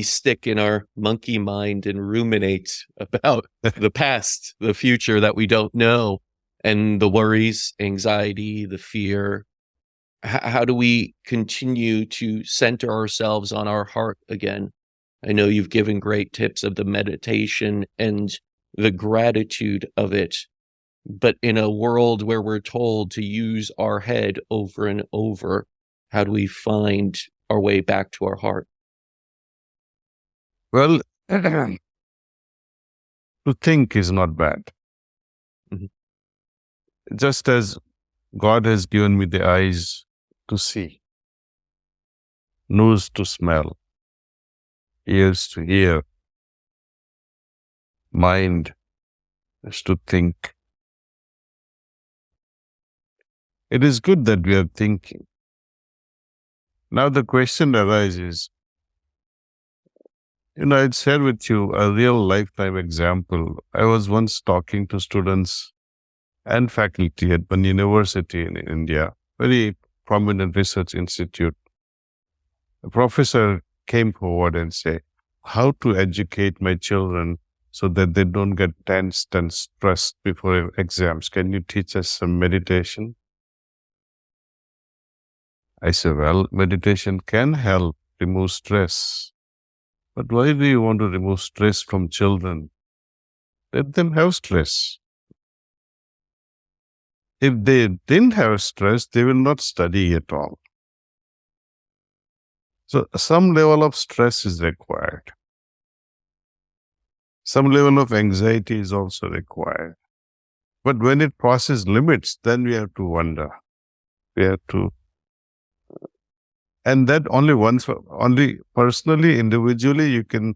[SPEAKER 1] stick in our monkey mind and ruminate about the past, the future that we don't know, and the worries, anxiety, the fear. How do we continue to center ourselves on our heart again? I know you've given great tips of the meditation and the gratitude of it, but in a world where we're told to use our head over and over, how do we find our way back to our heart?
[SPEAKER 2] Well, to think is not bad.
[SPEAKER 1] Mhm.
[SPEAKER 2] Just as God has given me the eyes to see, nose to smell, ears to hear, mind is to think. It is good that we are thinking. Now the question arises, I'd share with you a real lifetime example. I was once talking to students and faculty at one university in India, very prominent research institute, a professor came forward and said, how to educate my children so that they don't get tensed and stressed before exams. Can you teach us some meditation? I said, well, meditation can help remove stress. But why do you want to remove stress from children? Let them have stress. If they didn't have stress, they will not study at all. So some level of stress is required. Some level of anxiety is also required. But when it crosses limits, then we have to wonder. We have to, and that only personally, individually, you can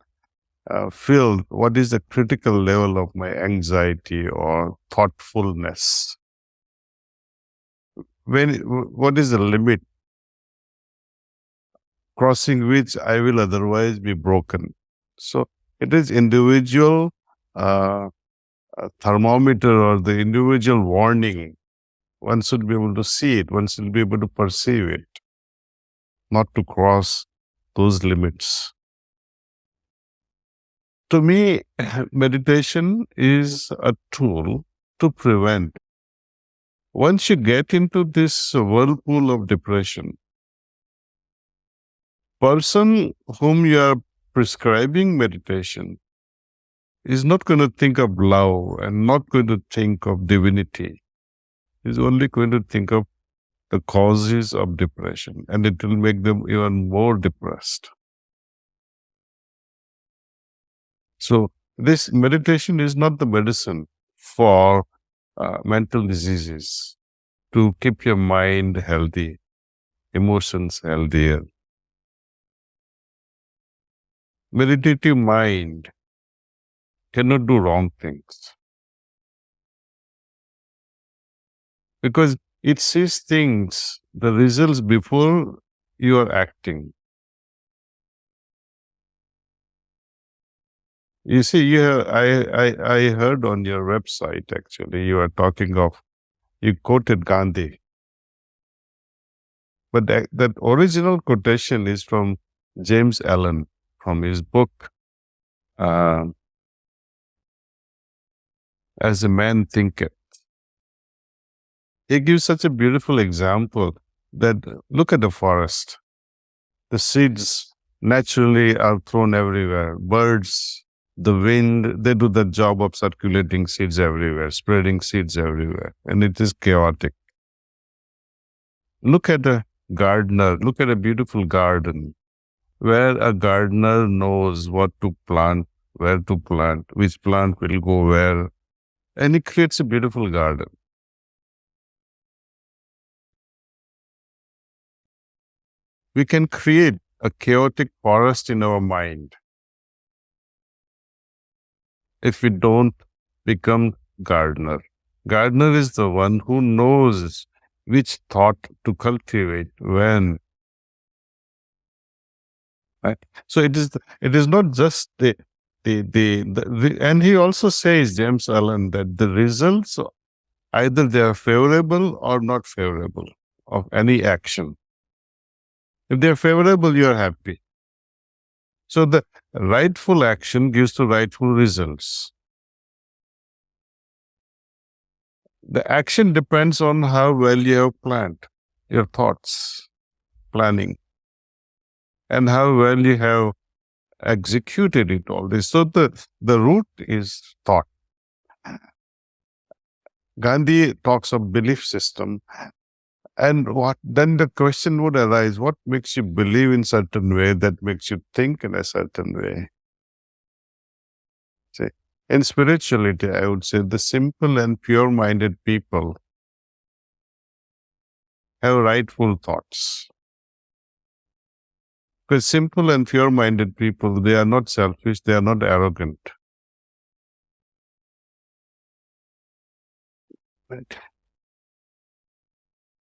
[SPEAKER 2] feel what is the critical level of my anxiety or thoughtfulness. What is the limit crossing which I will otherwise be broken? So it is individual thermometer or the individual warning. One should be able to see it. One should be able to perceive it, not to cross those limits. To me, meditation is a tool to prevent. Once you get into this whirlpool of depression, person whom you are prescribing meditation is not going to think of love and not going to think of divinity. He's only going to think of the causes of depression, and it will make them even more depressed. So this meditation is not the medicine for mental diseases, to keep your mind healthy, emotions healthier. Meditative mind cannot do wrong things because it sees things, the results before you are acting. You see, I heard on your website, actually, you are talking of, you quoted Gandhi. But that original quotation is from James Allen, from his book, As a Man Thinketh. He gives such a beautiful example that look at the forest. The seeds naturally are thrown everywhere. Birds, the wind, they do the job of circulating seeds everywhere, spreading seeds everywhere, and it is chaotic. Look at a gardener, look at a beautiful garden, where a gardener knows what to plant, where to plant, which plant will go where, and he creates a beautiful garden. We can create a chaotic forest in our mind if we don't become gardener. Gardener is the one who knows which thought to cultivate when. Right? So it is not just and he also says, James Allen, that the results, either they are favorable or not favorable of any action. If they are favorable, you are happy. So the rightful action gives the rightful results. The action depends on how well you have planned your thoughts, planning, and how well you have executed it all this. So the root is thought. Gandhi talks of belief system. And then the question would arise, what makes you believe in a certain way that makes you think in a certain way? See, in spirituality, I would say the simple and pure-minded people have rightful thoughts. Because simple and pure-minded people, they are not selfish, they are not arrogant. Right?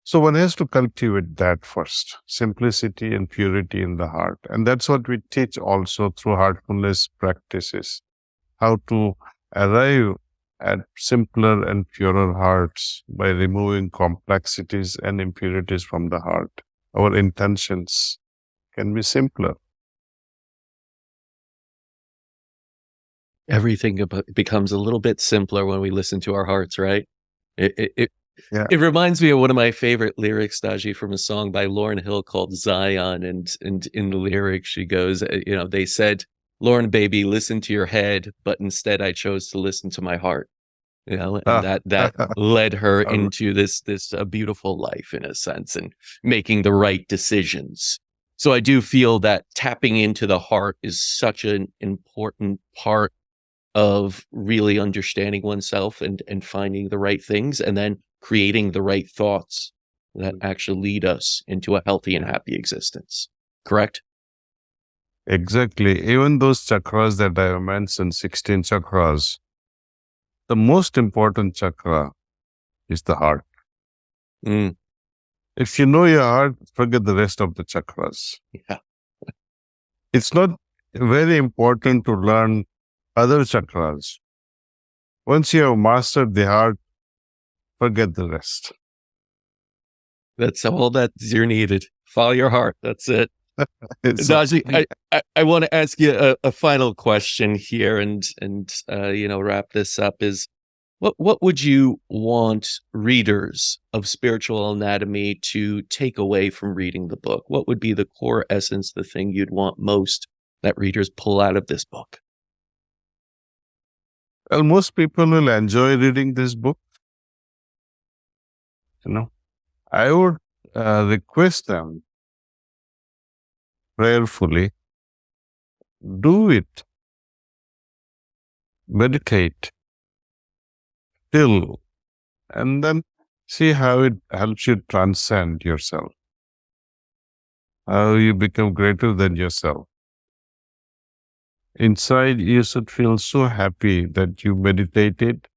[SPEAKER 2] So one has to cultivate that first, simplicity and purity in the heart. And that's what we teach also through heartfulness practices, how to arrive at simpler and purer hearts by removing complexities and impurities from the heart. Our intentions can be simpler.
[SPEAKER 1] Everything becomes a little bit simpler when we listen to our hearts, right? It
[SPEAKER 2] Yeah.
[SPEAKER 1] It reminds me of one of my favorite lyrics, Daaji, from a song by Lauryn Hill called Zion. And in the lyrics, she goes, they said, Lauryn, baby, listen to your head, but instead I chose to listen to my heart. And that led her into this beautiful life, in a sense, and making the right decisions. So I do feel that tapping into the heart is such an important part of really understanding oneself and finding the right things, and then creating the right thoughts that actually lead us into a healthy and happy existence. Correct?
[SPEAKER 2] Exactly. Even those chakras that I mentioned, 16 chakras, the most important chakra is the heart.
[SPEAKER 1] Mm,
[SPEAKER 2] If you know your heart, forget the rest of the chakras.
[SPEAKER 1] yeah.
[SPEAKER 2] It's not very important to learn other chakras. Once you have mastered the heart, forget the rest.
[SPEAKER 1] That's all that you're needed. Follow your heart. That's it. Daaji, I want to ask you a final question here, and wrap this up. Is what would you want readers of Spiritual Anatomy to take away from reading the book? What would be the core essence, the thing you'd want most that readers pull out of this book?
[SPEAKER 2] Well, most people will enjoy reading this book. I would request them prayerfully, do it, meditate, feel, and then see how it helps you transcend yourself, how you become greater than yourself. Inside, you should feel so happy that you meditated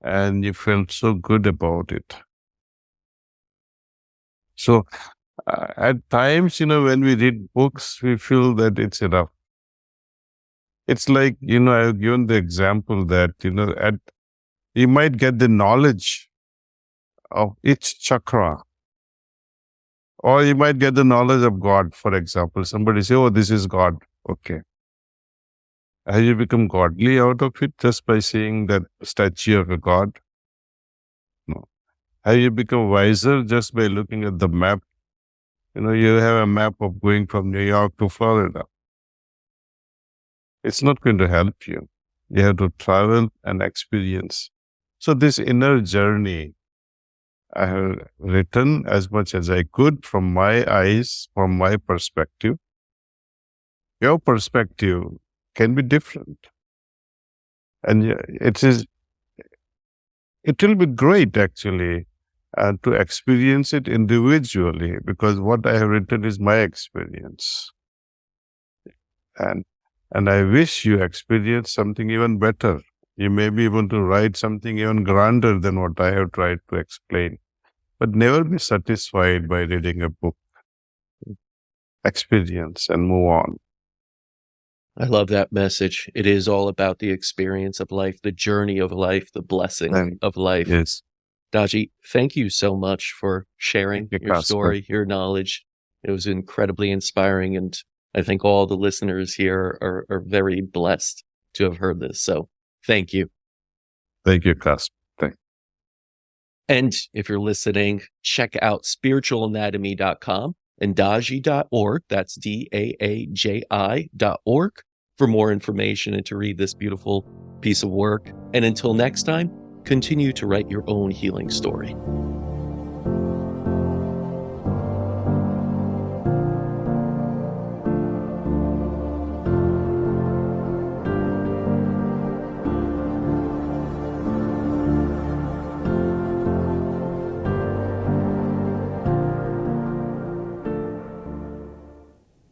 [SPEAKER 2] and you felt so good about it. So, at times, when we read books, we feel that it's enough. It's like, I've given the example that, you might get the knowledge of each chakra, or you might get the knowledge of God, for example. Somebody say, oh, this is God. Okay. Have you become godly out of it just by seeing that statue of a God? No. Have you become wiser just by looking at the map? You have a map of going from New York to Florida. It's not going to help you. You have to travel and experience. So this inner journey, I have written as much as I could from my eyes, from my perspective. Your perspective can be different. And it will be great actually to experience it individually, because what I have written is my experience. And I wish you experience something even better. You may be able to write something even grander than what I have tried to explain. But never be satisfied by reading a book. Experience and move on.
[SPEAKER 1] I love that message. It is all about the experience of life, the journey of life, the blessing of life.
[SPEAKER 2] Yes.
[SPEAKER 1] Daaji, thank you so much for sharing
[SPEAKER 2] You,
[SPEAKER 1] your
[SPEAKER 2] CASPAR.
[SPEAKER 1] story, your knowledge. It was incredibly inspiring, and I think all the listeners here are very blessed to have heard this. So thank you.
[SPEAKER 2] Thank you, CASPAR.
[SPEAKER 1] And if you're listening, check out spiritualanatomy.com and Daaji.org. That's DAAJI.org for more information and to read this beautiful piece of work. And until next time, continue to write your own healing story.